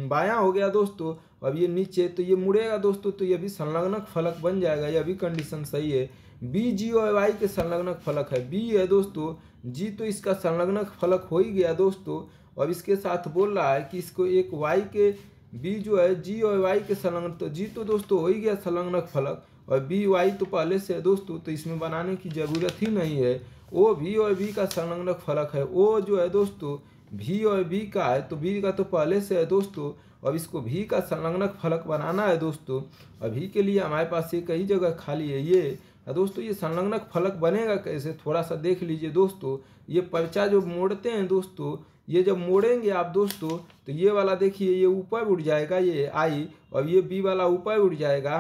बायां हो गया दोस्तों। अब ये नीचे, तो ये मुड़ेगा दोस्तों, तो ये भी संलग्नक फलक बन जाएगा, यह भी कंडीशन सही है। बी जी और वाई के संलग्नक फलक है, बी है दोस्तों, जी तो इसका संलग्नक फलक हो ही गया दोस्तों। और इसके साथ बोल रहा है कि इसको एक वाई के, बी जो है जी और वाई के संलग्न, तो जी तो दोस्तों हो ही गया संलग्नक फलक, और बी वाई तो पहले से है दोस्तों, तो इसमें बनाने की जरूरत ही नहीं है। ओ भी और बी का संलग्नक फलक है, ओ जो है दोस्तों भी और बी का है, तो बी का तो पहले से है दोस्तों। अब इसको भी का संलग्नक फलक बनाना है दोस्तों। अभी के लिए हमारे पास एक ही जगह खाली है ये दोस्तों। ये संलग्नक फलक बनेगा कैसे, थोड़ा सा देख लीजिए दोस्तों। ये पर्चा जो मोड़ते हैं दोस्तों, ये जब मोड़ेंगे आप दोस्तों, तो ये वाला देखिए ये ऊपर उठ जाएगा, ये आई, और ये बी वाला ऊपर उठ जाएगा।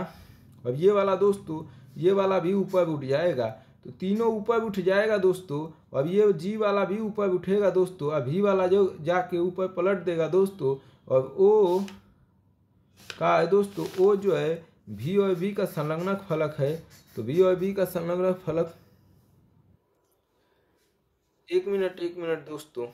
अब ये वाला दोस्तों, ये वाला भी ऊपर उठ जाएगा, तो तीनों ऊपर उठ जाएगा दोस्तों। अब ये जी वाला भी ऊपर उठेगा दोस्तों, अब भी वाला जो जाके ऊपर पलट देगा दोस्तों। और ओ का है दोस्तों, ओ जो है भी और बी का संलग्नक फलक है, तो भी और बी का संलग्नक फलक, एक मिनट दोस्तों,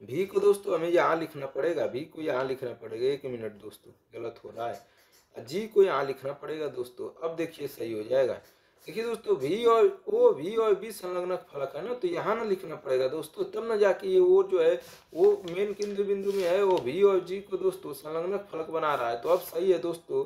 भी को दोस्तों हमें यहाँ लिखना पड़ेगा, भी को यहाँ लिखना पड़ेगा। 1 मिनट दोस्तों, गलत हो रहा है, जी को यहाँ लिखना पड़ेगा दोस्तों। अब देखिए सही हो जाएगा। देखिए दोस्तों भी और ओ, भी और बी संलग्नक फलक है ना, तो यहाँ ना लिखना पड़ेगा दोस्तों, तब ना जाके ये वो जो है वो मेन केंद्र बिंदु में है, वो भी और जी को दोस्तों संलग्नक फलक बना रहा है, तो अब सही है दोस्तों।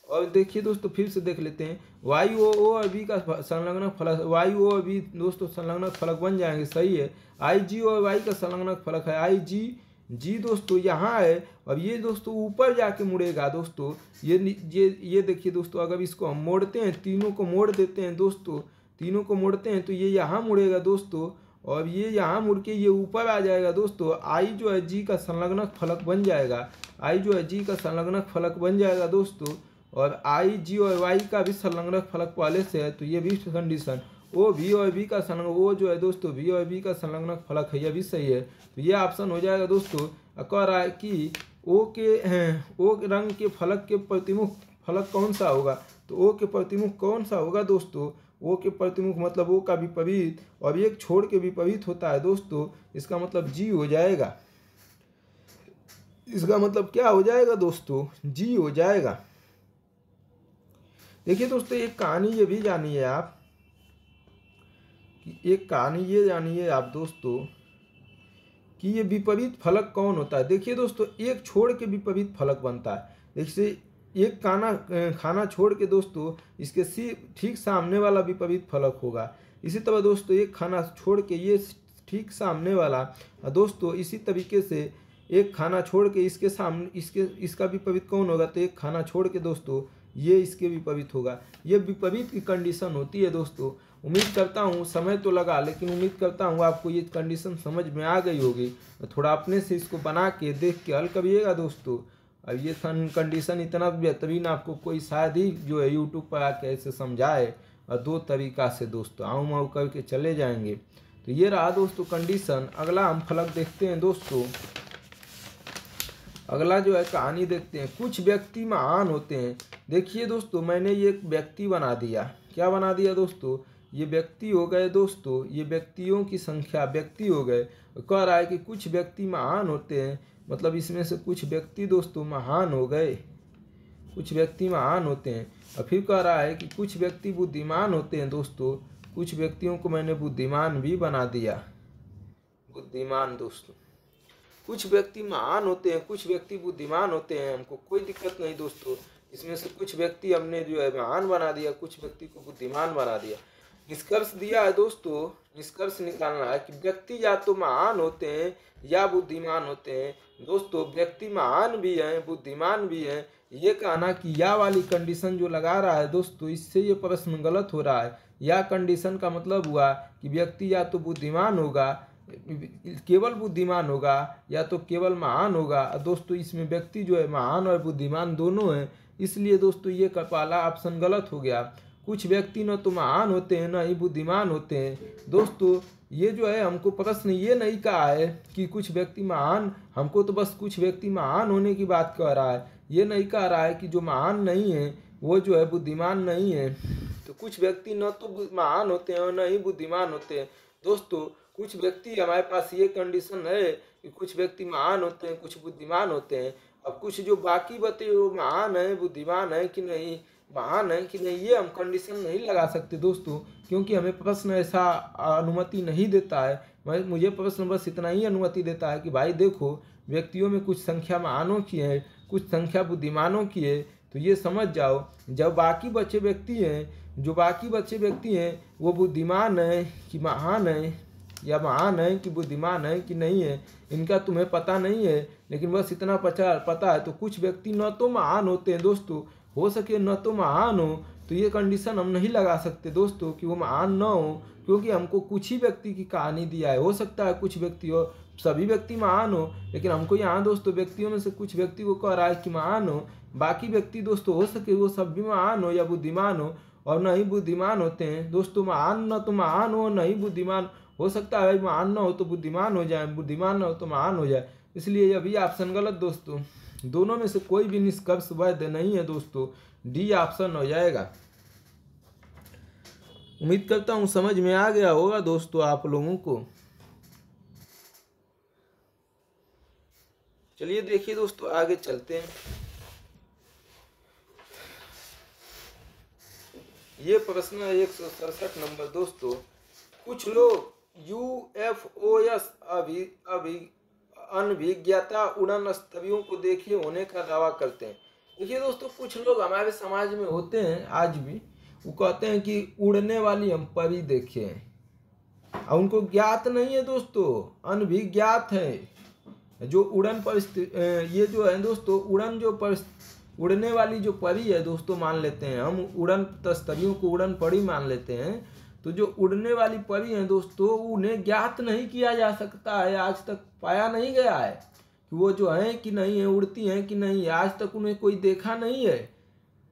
और देखिए दोस्तों फिर से देख लेते हैं, वाई ओ और बी का संलग्नक फलक, वाई ओ और बी दोस्तों संलग्नक फलक बन जाएंगे, सही है। आई जी और वाई का संलग्नक फलक है, आई जी, जी दोस्तों यहाँ है। और ये दोस्तों ऊपर जाके मुड़ेगा दोस्तों, ये देखिए दोस्तों, अगर इसको हम मोड़ते हैं, तीनों को मोड़ देते हैं दोस्तों, तीनों को मोड़ते हैं तो ये यहाँ मुड़ेगा दोस्तों, और ये यहाँ मुड़ के ये ऊपर आ जाएगा दोस्तों। आई जो है जी का संलग्नक फलक बन जाएगा, आई जो है जी का संलग्नक फलक बन जाएगा दोस्तों। और आई जी और वाई का भी संलग्नक फलक पहले से है, तो ये भी कंडीशन। ओ भी और बी का संलग्न, वो जो है दोस्तों भी और बी का संलग्नक फलक है, यह भी सही है, तो ये ऑप्शन हो जाएगा दोस्तों। कह रहा है कि ओ रंग के फलक के प्रतिमुख फलक कौन सा होगा? तो ओ के प्रतिमुख कौन सा होगा दोस्तों? ओ के प्रतिमुख मतलब ओ का विपरीत, और एक छोड़ के विपरीत होता है दोस्तों, इसका मतलब जी हो जाएगा। इसका मतलब क्या हो जाएगा दोस्तों? जी हो जाएगा। देखिए दोस्तों, एक कहानी ये भी जानिए आप, कि एक कहानी ये जानिए आप दोस्तों कि ये विपरीत फलक कौन होता है। देखिए दोस्तों, एक छोड़ के विपरीत फलक बनता है। देखिए, एक खाना छोड़ के दोस्तों इसके ठीक सामने वाला विपरीत फलक होगा। इसी तरह दोस्तों, एक खाना छोड़ के ये ठीक सामने वाला, दोस्तों इसी तरीके से एक खाना छोड़ के इसके सामने इसका विपरीत कौन होगा? तो एक खाना छोड़ के दोस्तों ये इसके विपरीत होगा। ये विपरीत की कंडीशन होती है दोस्तों। उम्मीद करता हूँ समय तो लगा, लेकिन उम्मीद करता हूँ आपको ये कंडीशन समझ में आ गई होगी। थोड़ा अपने से इसको बना के देख के हल करिएगा दोस्तों। अब ये कंडीशन इतना बेहतरीन आपको कोई शायद ही जो है यूट्यूब पर आके ऐसे समझाए, और दो तरीका से दोस्तों आऊँ माऊ करके चले जाएंगे। तो ये रहा दोस्तों कंडीशन। अगला हम फलक देखते हैं दोस्तों। अगला जो है कहानी देखते हैं। कुछ व्यक्ति महान होते हैं। देखिए दोस्तों, मैंने ये एक व्यक्ति बना दिया। क्या बना दिया दोस्तों? ये व्यक्ति हो गए दोस्तों, ये व्यक्तियों की संख्या व्यक्ति हो गए। कह रहा है कि कुछ व्यक्ति महान होते हैं, मतलब इसमें से कुछ व्यक्ति दोस्तों महान हो गए, कुछ व्यक्ति महान होते हैं। और फिर कह रहा है कि कुछ व्यक्ति बुद्धिमान होते हैं दोस्तों, कुछ व्यक्तियों को मैंने बुद्धिमान भी बना दिया। बुद्धिमान दोस्तों, कुछ व्यक्ति महान होते हैं, कुछ व्यक्ति बुद्धिमान होते हैं, हमको कोई दिक्कत नहीं दोस्तों। इसमें से कुछ व्यक्ति हमने जो है महान बना दिया, कुछ व्यक्ति को बुद्धिमान बना दिया। निष्कर्ष दिया है दोस्तों, निष्कर्ष निकालना है कि व्यक्ति या तो महान होते हैं या बुद्धिमान होते हैं। दोस्तों, व्यक्ति महान भी हैं, बुद्धिमान भी हैं। ये कहना कि या वाली कंडीशन जो लगा रहा है दोस्तों, इससे ये प्रश्न गलत हो रहा है। या कंडीशन का मतलब हुआ कि व्यक्ति या तो बुद्धिमान होगा, केवल बुद्धिमान होगा, या तो केवल महान होगा। दोस्तों, इसमें व्यक्ति जो है महान और बुद्धिमान दोनों हैं, इसलिए दोस्तों ये का पहला ऑप्शन गलत हो गया। कुछ व्यक्ति न तो महान होते हैं न ही बुद्धिमान होते हैं। दोस्तों, ये जो है हमको प्रश्न ये नहीं कहा है कि कुछ व्यक्ति महान, हमको तो बस कुछ व्यक्ति महान होने की बात कह रहा है। ये नहीं कह रहा है कि जो महान नहीं है वो जो है बुद्धिमान नहीं है। तो कुछ व्यक्ति न तो महान होते हैं और न ही बुद्धिमान होते हैं। दोस्तों, कुछ व्यक्ति, हमारे पास ये कंडीशन है कि कुछ व्यक्ति महान होते हैं, कुछ बुद्धिमान होते हैं। अब कुछ जो बाकी बचे वो महान है, बुद्धिमान है कि नहीं, महान है कि नहीं, ये हम कंडीशन नहीं लगा सकते दोस्तों, क्योंकि हमें प्रश्न ऐसा अनुमति नहीं देता है। मुझे प्रश्न बस इतना ही अनुमति देता है कि भाई देखो, व्यक्तियों में कुछ संख्या महानों की है, कुछ संख्या बुद्धिमानों की है। तो ये समझ जाओ, जब बाकी बचे व्यक्ति हैं, जो बाकी बचे व्यक्ति हैं वो बुद्धिमान है कि महान है, या महान है कि बुद्धिमान है कि नहीं है, इनका तुम्हें पता नहीं है। लेकिन बस इतना पता है। तो कुछ व्यक्ति न तो महान होते हैं दोस्तों, हो सके न तो महान हो, तो ये कंडीशन हम नहीं लगा सकते दोस्तों कि वो महान न हो, क्योंकि हमको कुछ ही व्यक्ति की कहानी दिया है। हो सकता है कुछ व्यक्ति हो, सभी व्यक्ति महान हो, लेकिन हमको यहाँ दोस्तों व्यक्तियों में से कुछ व्यक्ति को कह रहा है कि महान हो। बाकी व्यक्ति दोस्तों हो सके वो सब भी महान हो या बुद्धिमान हो, और न ही बुद्धिमान होते हैं दोस्तों। महान न तो महान हो, न ही बुद्धिमान। हो सकता है महान न हो तो बुद्धिमान हो जाए, बुद्धिमान न हो तो महान हो जाए। इसलिए यह भी ऑप्शन गलत दोस्तों। दोनों में से कोई भी निष्कर्ष वैध नहीं है दोस्तों। डी ऑप्शन हो जाएगा। उम्मीद करता हूं समझ में आ गया होगा दोस्तों आप लोगों को। चलिए देखिए दोस्तों, आगे चलते हैं। ये प्रश्न 167 नंबर दोस्तों। कुछ लोग UFOs अनभिज्ञता उड़न स्तरियों को देखे होने का दावा करते हैं। देखिए दोस्तों, कुछ लोग हमारे समाज में होते हैं आज भी, वो कहते हैं कि उड़ने वाली हम परी देखे हैं, और उनको ज्ञात नहीं है दोस्तों, अनभिज्ञात है। जो उड़न पर ये जो है दोस्तों, उड़ने वाली जो परी है दोस्तों, मान लेते हैं हम, उड़न तस्तरियों को उड़न परी मान लेते हैं। तो जो उड़ने वाली परी हैं दोस्तों, उन्हें ज्ञात नहीं किया जा सकता है, आज तक पाया नहीं गया है कि वो जो है कि नहीं है, उड़ती हैं कि नहीं, आज तक उन्हें कोई देखा नहीं है,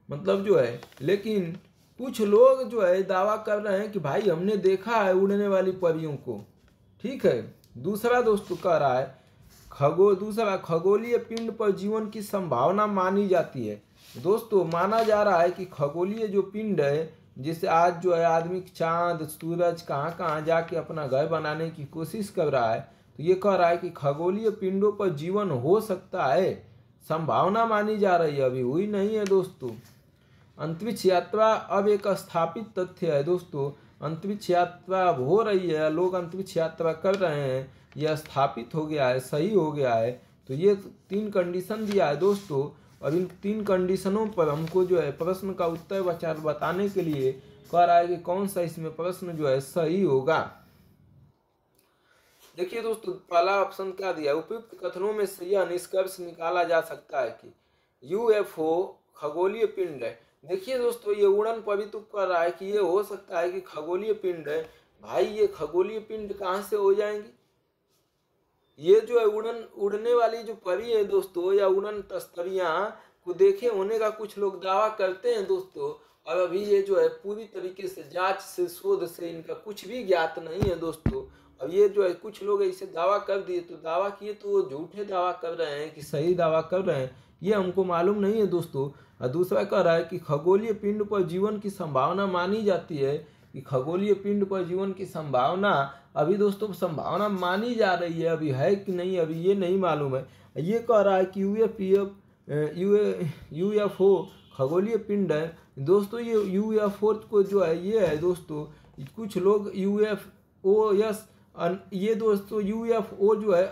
मतलब जो है। लेकिन कुछ लोग जो है दावा कर रहे हैं कि भाई हमने देखा है उड़ने वाली परियों को। ठीक है। दूसरा दोस्तों कह रहा है खगोलीय पिंड पर जीवन की संभावना मानी जाती है। दोस्तों माना जा रहा है कि खगोलीय जो पिंड है, जिसे आज जो है आदमी चांद सूरज कहाँ कहाँ जाके अपना घर बनाने की कोशिश कर रहा है, तो ये कह रहा है कि खगोलीय पिंडों पर जीवन हो सकता है, संभावना मानी जा रही है, अभी हुई नहीं है दोस्तों। अंतरिक्ष यात्रा अब एक स्थापित तथ्य है दोस्तों। अंतरिक्ष यात्रा अब हो रही है, लोग अंतरिक्ष यात्रा कर रहे हैं, यह स्थापित हो गया है, सही हो गया है। तो ये 3 कंडीशन दिया है दोस्तों, और इन 3 कंडीशनों पर हमको जो है प्रश्न का उत्तर बताने के लिए कह रहा है कि कौन सा इसमें प्रश्न जो है सही होगा। देखिए दोस्तों, पहला ऑप्शन क्या दिया, उपयुक्त कथनों में से यह निष्कर्ष निकाला जा सकता है कि यूएफओ खगोलीय पिंड है। देखिए दोस्तों, ये उड़न पवित्र कर रहा है कि ये हो सकता है कि खगोलीय पिंड है। भाई ये खगोलीय पिंड कहाँ से हो जाएंगी? ये जो है उड़ने वाली जो परी है दोस्तों, या उड़न तस्तरियां को देखे होने का कुछ लोग दावा करते हैं दोस्तों, और अभी ये जो है पूरी तरीके से जांच से शोध से इनका कुछ भी ज्ञात नहीं है दोस्तों। अब ये जो है कुछ लोग इसे दावा कर दिए, तो दावा किए तो वो झूठे दावा कर रहे हैं कि सही दावा कर रहे हैं, ये हमको मालूम नहीं है दोस्तों। और दूसरा कह रहा है कि खगोलीय पिंड पर जीवन की संभावना मानी जाती है, कि खगोलीय पिंड पर जीवन की संभावना अभी दोस्तों संभावना मानी जा रही है, अभी है कि नहीं अभी ये नहीं मालूम है। ये कह रहा है कि यूएफओ खगोलीय पिंड है दोस्तों। ये यूएफओ को जो है ये है दोस्तों, कुछ लोग यूएफओएस ये दोस्तों यूएफओ जो है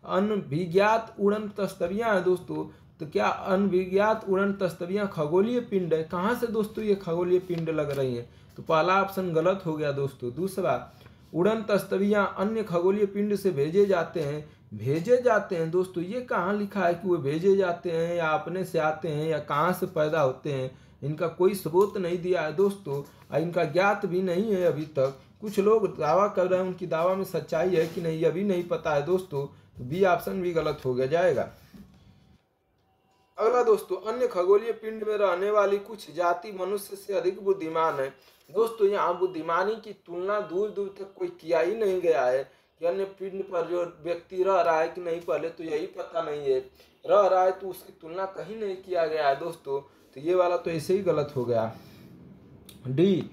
अनभिज्ञात उड़न तस्तरियां है दोस्तों। तो क्या अनभिज्ञात उड़न तस्तरियां खगोलीय पिंड है? कहाँ से दोस्तों ये खगोलीय पिंड लग रही हैं? तो पहला ऑप्शन गलत हो गया दोस्तों। दूसरा, उड़न तस्तरियां अन्य खगोलीय पिंड से भेजे जाते हैं दोस्तों। ये कहाँ लिखा है कि वो भेजे जाते हैं या अपने से आते हैं या कहाँ से पैदा होते हैं? इनका कोई स्रोत नहीं दिया है दोस्तों, और इनका ज्ञात भी नहीं है अभी तक। कुछ लोग दावा कर रहे हैं, उनकी दावा में सच्चाई है कि नहीं अभी नहीं पता है दोस्तों। तो बी ऑप्शन भी गलत हो गया जाएगा। अगला दोस्तों, अन्य खगोलीय पिंड में रहने वाली कुछ जाति मनुष्य से अधिक बुद्धिमान है। दोस्तों यहाँ बुद्धिमानी की तुलना दूर दूर तक कोई किया ही नहीं गया है कि अन्य पिंड पर जो व्यक्ति रह रहा है कि नहीं, पहले तो यही पता नहीं है, रह रहा है तो उसकी तुलना कहीं नहीं किया गया है दोस्तों। तो ये वाला तो ऐसे ही गलत हो गया। डी,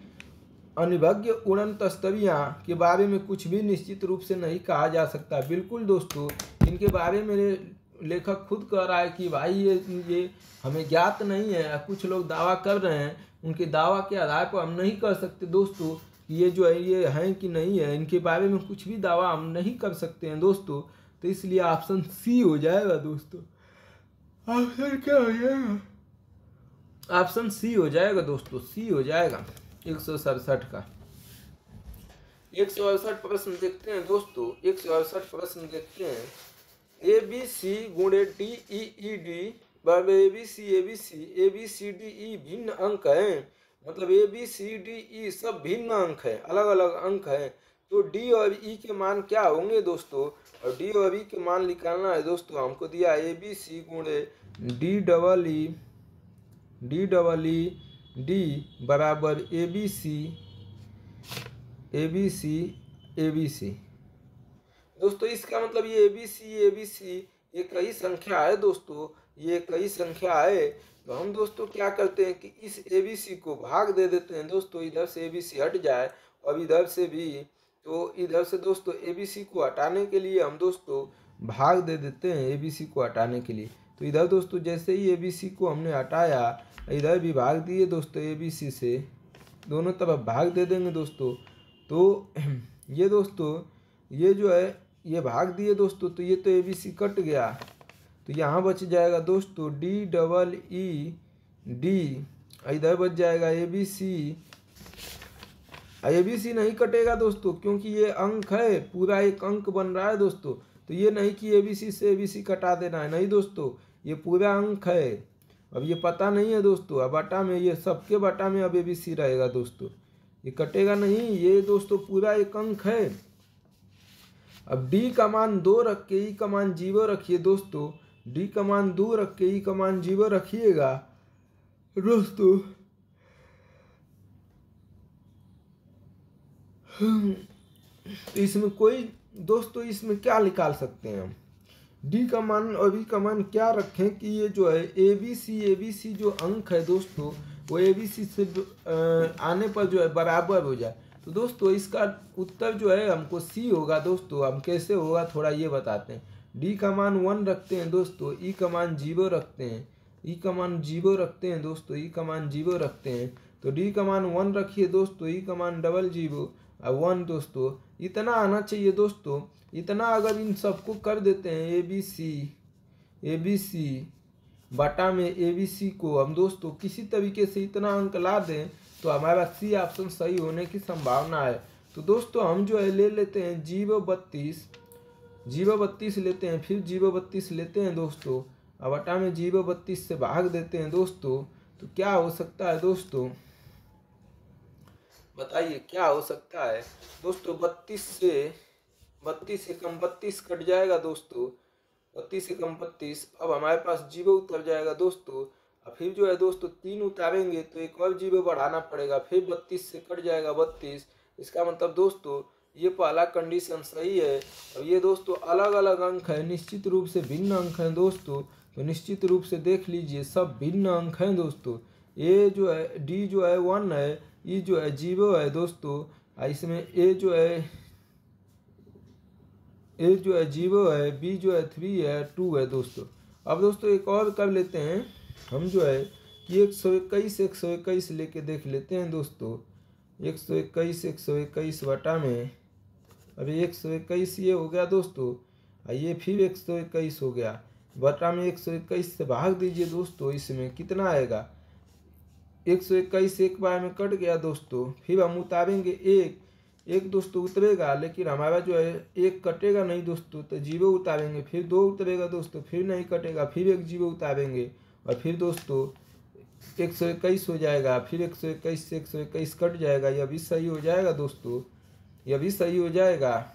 अनिभज्ञ उड़न तस्तरियां के बारे में कुछ भी निश्चित रूप से नहीं कहा जा सकता। बिल्कुल दोस्तों, इनके बारे में लेखक खुद कह रहा है कि भाई ये हमें ज्ञात नहीं है। कुछ लोग दावा कर रहे हैं, उनके दावा के आधार पर हम नहीं कर सकते दोस्तों कि ये जो है ये है कि नहीं है। इनके बारे में कुछ भी दावा हम नहीं कर सकते हैं दोस्तों। तो इसलिए ऑप्शन सी हो जाएगा दोस्तों। ऑप्शन क्या हो जाएगा? ऑप्शन सी हो जाएगा दोस्तों, सी हो जाएगा 167 का। 168 प्रश्न देखते हैं दोस्तों। 168 प्रश्न देखते हैं। ABC गुणे DEED बराबर ABCD भिन्न अंक हैं। मतलब ABCDE सब भिन्न अंक हैं, अलग अलग अंक हैं। तो D और E के मान क्या होंगे दोस्तों? और D और E के मान निकालना है दोस्तों। हमको दिया ABC गुणे D बराबर ABC दोस्तों। इसका मतलब ये ABC ये कई संख्या है दोस्तों, ये कई संख्या है। तो हम दोस्तों क्या करते हैं कि इस ABC को भाग दे देते हैं दोस्तों। इधर से ABC हट जाए और इधर से भी, तो इधर से दोस्तों ABC को हटाने के लिए हम दोस्तों भाग दे देते हैं ABC को हटाने के लिए। तो इधर दोस्तों जैसे ही ABC को हमने हटाया, इधर भी भाग दिए दोस्तों ABC से, दोनों तरफ भाग दे देंगे दोस्तों। तो ये दोस्तों ये जो है ये भाग दिए दोस्तों, तो ये तो ABC कट गया, तो यहाँ बच जाएगा दोस्तों DEED, इधर बच जाएगा ABC नहीं कटेगा दोस्तों, क्योंकि ये अंक है, पूरा एक अंक बन रहा है दोस्तों। तो ये नहीं कि ABC से ABC कटा देना है, नहीं दोस्तों, ये पूरा अंक है। अब ये पता नहीं है दोस्तों, अब बटा में ये सबके बटा में अब ABC रहेगा दोस्तों, ये कटेगा नहीं, ये दोस्तों पूरा एक अंक है। अब D का मान 2 रख के E का मान 0 रखिए दोस्तों। D का मान 2 रख के E का मान 0 रखिएगा दोस्तों। तो इसमें कोई दोस्तों, इसमें क्या निकाल सकते हैं हम? डी का मान और बी का मान क्या रखें कि ये जो है ए बी सी जो अंक है दोस्तों वो ए बी सी से आने पर जो है बराबर हो जाए। तो दोस्तों इसका उत्तर जो है हमको सी होगा दोस्तों। हम कैसे होगा थोड़ा ये बताते हैं। डी का मान 1 रखते हैं दोस्तों, ई का मान 0 रखते हैं, ई का मान 0 रखते हैं दोस्तों, ई का मान 0 रखते हैं। तो डी का मान 1 रखिए दोस्तों, ई का मान 00 और 1 दोस्तों। इतना आना चाहिए दोस्तों। इतना अगर इन सबको कर देते हैं ए बी सी बटा में ए बी सी को हम दोस्तों किसी तरीके से इतना अंक ला दें तो हमारा सी ऑप्शन सही होने की संभावना है। तो दोस्तों हम जो है ले लेते हैं 032 लेते हैं, फिर 032 लेते हैं दोस्तों, अब बटा में 032 से भाग देते हैं दोस्तों। तो क्या हो सकता है दोस्तों, बताइए क्या हो सकता है दोस्तों। 32 से कम 32 कट जाएगा दोस्तों, 32 से कम 32। अब हमारे पास 0 उतर जाएगा दोस्तों। और फिर जो है दोस्तों 3 उतारेंगे तो एक और 0 बढ़ाना पड़ेगा, फिर 32 से कट जाएगा 32। इसका मतलब दोस्तों ये पहला कंडीशन सही है। और ये दोस्तों अलग अलग अंक है, निश्चित रूप से भिन्न अंक हैं दोस्तों। तो निश्चित रूप से देख लीजिए सब भिन्न अंक हैं दोस्तों। ए जो है डी जो है 1 है, ई जो है 0 है दोस्तों, इसमें ए जो है 0 है, बी जो है 3 है, 2 है दोस्तों। अब दोस्तों एक और कर लेते हैं हम जो है कि 121 लेके देख लेते हैं दोस्तों। 121 बटा में अभी 121 ये हो गया दोस्तों, ये फिर 121 हो गया, बटा में 121 से भाग दीजिए दोस्तों। इसमें कितना आएगा, 121 एक बार में कट गया दोस्तों। फिर हम उतारेंगे एक दोस्तों उतरेगा, लेकिन हमारा जो है एक कटेगा नहीं दोस्तों, तो 0 उतारेंगे, फिर 2 उतरेगा दोस्तों, फिर नहीं कटेगा, फिर एक 0 उतारेंगे और फिर दोस्तों 121 हो जाएगा। फिर 121 से 121 कट जाएगा, यह भी सही हो जाएगा दोस्तों, यह भी सही हो जाएगा।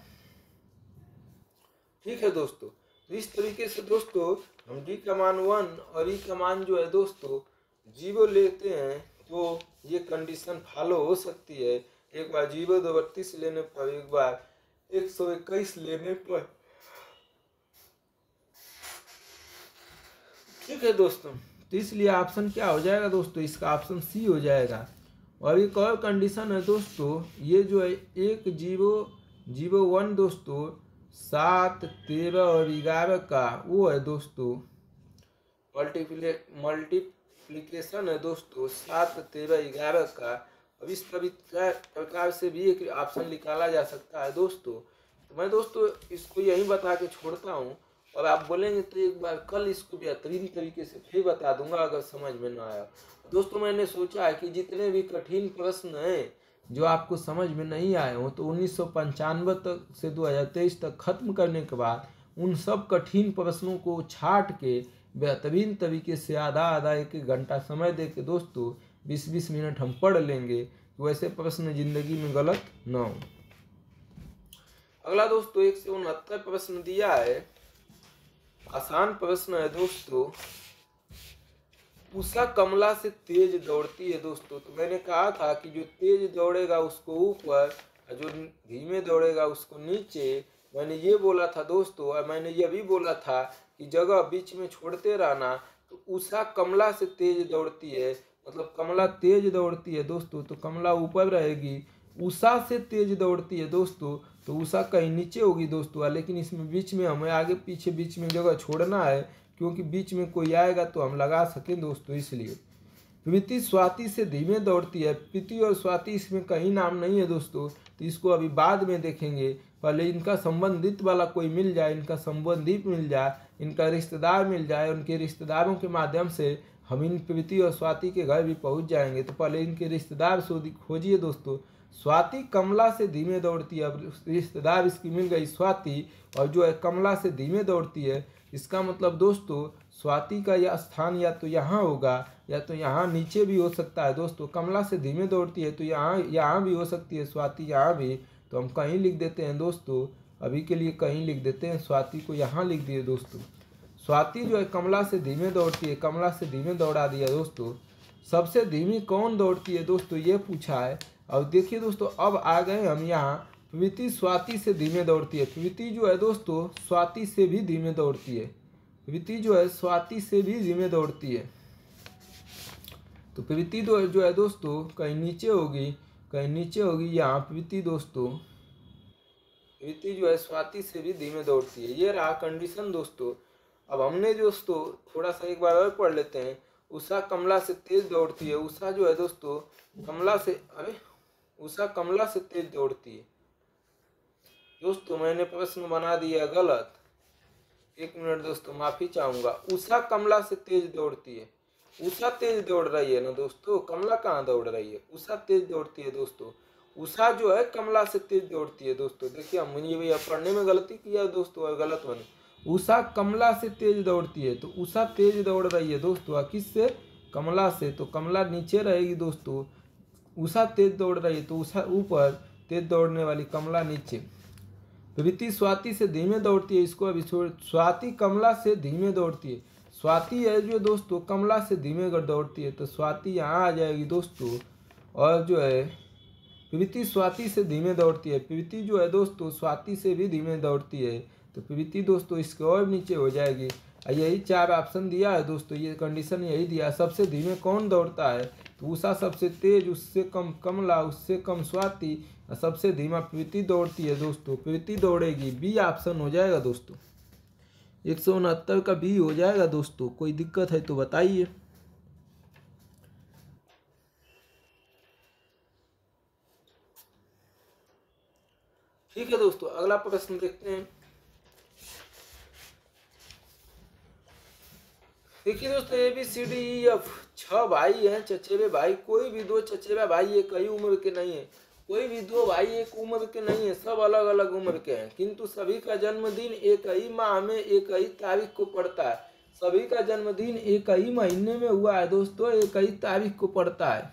ठीक है दोस्तों। तो इस तरीके से दोस्तों हम डी का मान 1 और ई का मान जो है दोस्तों 0 लेते हैं तो ये कंडीशन फॉलो हो सकती है। एक बार 032 लेने पर, एक बार 121 लेने पर। ठीक है दोस्तों। तो इसलिए ऑप्शन क्या हो जाएगा दोस्तों, इसका ऑप्शन सी हो जाएगा। और एक और कंडीशन है दोस्तों, ये जो है 1001 दोस्तों 7, 13 और 11 का वो है दोस्तों मल्टीप्लिकेशन है दोस्तों 7, 13, 11 का। अब इस प्रकार से भी एक ऑप्शन निकाला जा सकता है दोस्तों। तो मैं दोस्तों इसको यही बता के छोड़ता हूँ, और आप बोलेंगे तो एक बार कल इसको बेहतरीन तरीके से फिर बता दूंगा अगर समझ में ना आया। दोस्तों मैंने सोचा है कि जितने भी कठिन प्रश्न हैं जो आपको समझ में नहीं आए हों, तो 1995 तक से 2023 तक खत्म करने के बाद उन सब कठिन प्रश्नों को छाट के बेहतरीन तरीके से आधा 1 घंटा समय दे के दोस्तों 20 मिनट हम पढ़ लेंगे, तो वैसे प्रश्न जिंदगी में गलत ना हो। अगला दोस्तों 169 प्रश्न दिया है, आसान प्रश्न है दोस्तों। उषा कमला से तेज दौड़ती है दोस्तों। तो मैंने कहा था कि जो तेज दौड़ेगा उसको ऊपर, जो धीमे दौड़ेगा उसको नीचे। मैंने ये बोला था दोस्तों, और मैंने ये भी बोला था कि जगह बीच में छोड़ते रहना। तो उषा कमला से तेज दौड़ती है, मतलब कमला तेज दौड़ती है दोस्तों, तो कमला ऊपर रहेगी। उषा से तेज दौड़ती है दोस्तों, तो उषा कहीं नीचे होगी दोस्तों। लेकिन इसमें बीच में हमें आगे पीछे बीच में जगह छोड़ना है, क्योंकि बीच में कोई आएगा तो हम लगा सकें दोस्तों, इसलिए। प्रीति स्वाति से धीमे दौड़ती है। प्रीति और स्वाति इसमें कहीं नाम नहीं है दोस्तों, तो इसको अभी बाद में देखेंगे। पहले इनका संबंधित वाला कोई मिल जाए, इनका संबंधित मिल जाए, इनका रिश्तेदार मिल जाए, उनके रिश्तेदारों के माध्यम से हम इन प्रीति और स्वाति के घर भी पहुंच जाएंगे। तो पहले इनके रिश्तेदार खोजिए दोस्तों। स्वाति कमला से धीमे दौड़ती है। अब रिश्तेदार इसकी मिल गई स्वाति, और जो है कमला से धीमे दौड़ती है। इसका मतलब दोस्तों स्वाति का यह स्थान या तो यहाँ होगा या तो यहाँ नीचे भी हो सकता है दोस्तों। कमला से धीमे दौड़ती है तो यहाँ भी हो सकती है स्वाति, यहाँ भी। तो हम कहीं लिख देते हैं दोस्तों, अभी के लिए कहीं लिख देते हैं, स्वाति को यहाँ लिख दिए दोस्तों। स्वाति जो है कमला से धीमे दौड़ती है, कमला से धीमे दौड़ा दिया दोस्तों। सबसे धीमी कौन दौड़ती है दोस्तों, ये पूछा है। और देखिए दोस्तों अब आ गए हम यहाँ प्रवृत्ति स्वाति से धीमे दौड़ती है। प्रवृत्ति जो है दोस्तों स्वाति से भी धीमे दौड़ती है। प्रवृत्ति जो है स्वाति से भी धीमे दौड़ती है। तो प्रवृत्ति जो है दोस्तों कहीं नीचे होगी, कहीं नीचे होगी यहाँ प्रवृत्ति दोस्तों। प्रवृत्ति जो है स्वाति से भी धीमे दौड़ती है। ये रहा कंडीशन दोस्तों। अब हमने दोस्तों थोड़ा सा एक बार और पढ़ लेते हैं। उषा कमला से तेज दौड़ती है। उषा जो है दोस्तों कमला से, उषा कमला से तेज दौड़ती है। दोस्तों मैंने प्रश्न बना दिया गलत, 1 मिनट दोस्तों माफी चाहूंगा। उषा कमला से तेज दौड़ती है। उषा तेज दौड़ रही है ना दोस्तों, कमला कहाँ दौड़ रही है? उषा तेज दौड़ती है दोस्तों। उषा जो है कमला से तेज दौड़ती है दोस्तों। देखिए हमने भैया पढ़ने में गलती किया दोस्तों और गलत बनी। उषा कमला से तेज दौड़ती है, तो उषा तेज दौड़ रही है दोस्तों किससे? कमला से। तो कमला नीचे रहेगी दोस्तों। उषा तेज दौड़ रही है तो उषा ऊपर, तेज दौड़ने वाली कमला नीचे। प्रवृत्ति स्वाति से धीमे दौड़ती है। इसको अभी छोड़, स्वाति कमला से धीमे दौड़ती है। स्वाति है जो दोस्तों कमला से धीमे दौड़ती है, तो स्वाति यहाँ आ जाएगी दोस्तों। और जो है प्रवृत्ति स्वाति से धीमे दौड़ती है। प्रवृत्ति जो है दोस्तों स्वाति से भी धीमे दौड़ती है, तो प्रवृत्ति दोस्तों इसके और नीचे हो जाएगी। यही 4 ऑप्शन दिया है दोस्तों, ये कंडीशन यही दिया। सबसे धीमे कौन दौड़ता है? तो उषा सबसे तेज, उससे कम कमला, उससे कम स्वाति, सबसे धीमा प्रवृत्ति दौड़ती है दोस्तों। प्रवृत्ति दौड़ेगी, बी ऑप्शन हो जाएगा दोस्तों। 169 का बी हो जाएगा दोस्तों। कोई दिक्कत है तो बताइए। ठीक है दोस्तों, अगला प्रश्न देखते हैं। देखिए दोस्तों ABCDEF 6 भाई हैं, चचेरे भाई। कोई भी 2 चचेरा भाई एक ही उम्र के नहीं है। कोई भी 2 भाई एक उम्र के नहीं है, सब अलग अलग उम्र के हैं, किंतु सभी का जन्मदिन एक ही माह में एक ही तारीख को पड़ता है। सभी का जन्मदिन एक ही महीने में हुआ है दोस्तों, एक ही तारीख को पड़ता है,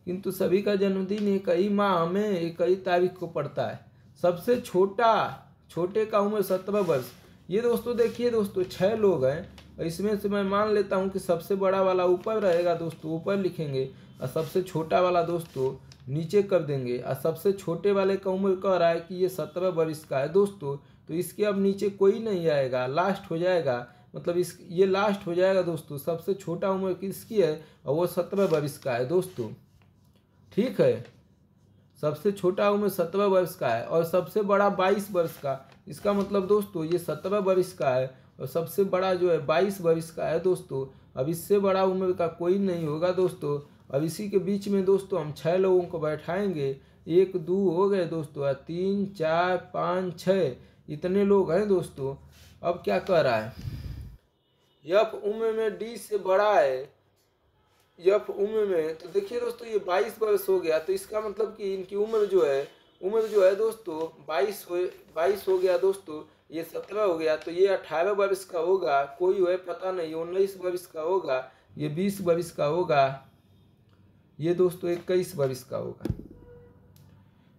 किंतु सभी का जन्मदिन एक ही माह में एक ही तारीख को पड़ता है। सबसे छोटे का उम्र 17 वर्ष। ये दोस्तों देखिए दोस्तों 6 लोग हैं, इसमें से मैं मान लेता हूँ कि सबसे बड़ा वाला ऊपर रहेगा दोस्तों, ऊपर लिखेंगे, और सबसे छोटा वाला दोस्तों नीचे कर देंगे। और सबसे छोटे वाले का उम्र कह रहा है कि ये 17 वर्ष का है दोस्तों, तो इसके अब नीचे कोई नहीं आएगा, लास्ट हो जाएगा। मतलब ये लास्ट हो जाएगा दोस्तों। सबसे छोटा उम्र किसकी है? और वो 17 वर्ष का है दोस्तों। ठीक है, सबसे छोटा उम्र 17 वर्ष का है और सबसे बड़ा 22 वर्ष का। इसका मतलब दोस्तों ये 17 वर्ष का है और सबसे बड़ा जो है 22 वर्ष का है दोस्तों। अब इससे बड़ा उम्र का कोई नहीं होगा दोस्तों। अब इसी के बीच में दोस्तों हम 6 लोगों को बैठाएंगे। 1 2 हो गए दोस्तों, 3 4 5 6, इतने लोग हैं दोस्तों। अब क्या कर रहा है? F उम्र में D से बड़ा है। F उम्र में, तो देखिए दोस्तों ये 22 वर्ष हो गया, तो इसका मतलब कि इनकी उम्र जो है दोस्तों 22 हो गया दोस्तों। ये 17 हो गया, तो ये 18 वर्ष का होगा। कोई है पता नहीं, 19 वर्ष का होगा, ये 20 वर्ष का होगा, ये दोस्तों 21 वर्ष का होगा।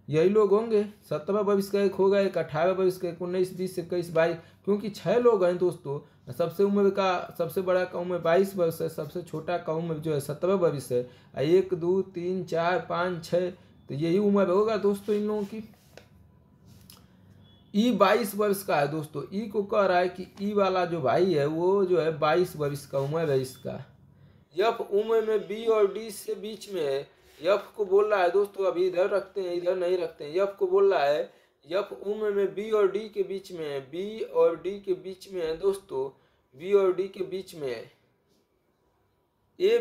यही लोग होंगे। 17 वर्ष का एक होगा, एक 18 वर्ष का, एक 19 20 21 22, क्योंकि 6 लोग हैं दोस्तों। सबसे बड़ा का उम्र 22 वर्ष है, सबसे छोटा का उम्र जो है 17 वर्ष है। 1 2 3 4 5 6, तो यही उम्र होगा दोस्तों इन लोगों की। ई 22 वर्ष का है दोस्तों। ई को कह रहा है कि ई वाला जो भाई है वो जो है 22 वर्ष का उम्र है इसका। F उम्र में B और D से बीच में है। F को बोल रहा है दोस्तों, अभी इधर रखते हैं, इधर नहीं रखते हैं। F को बोल रहा है F उम्र में B और D के बीच में है। B और D के बीच में है दोस्तों, B और D के बीच में है। A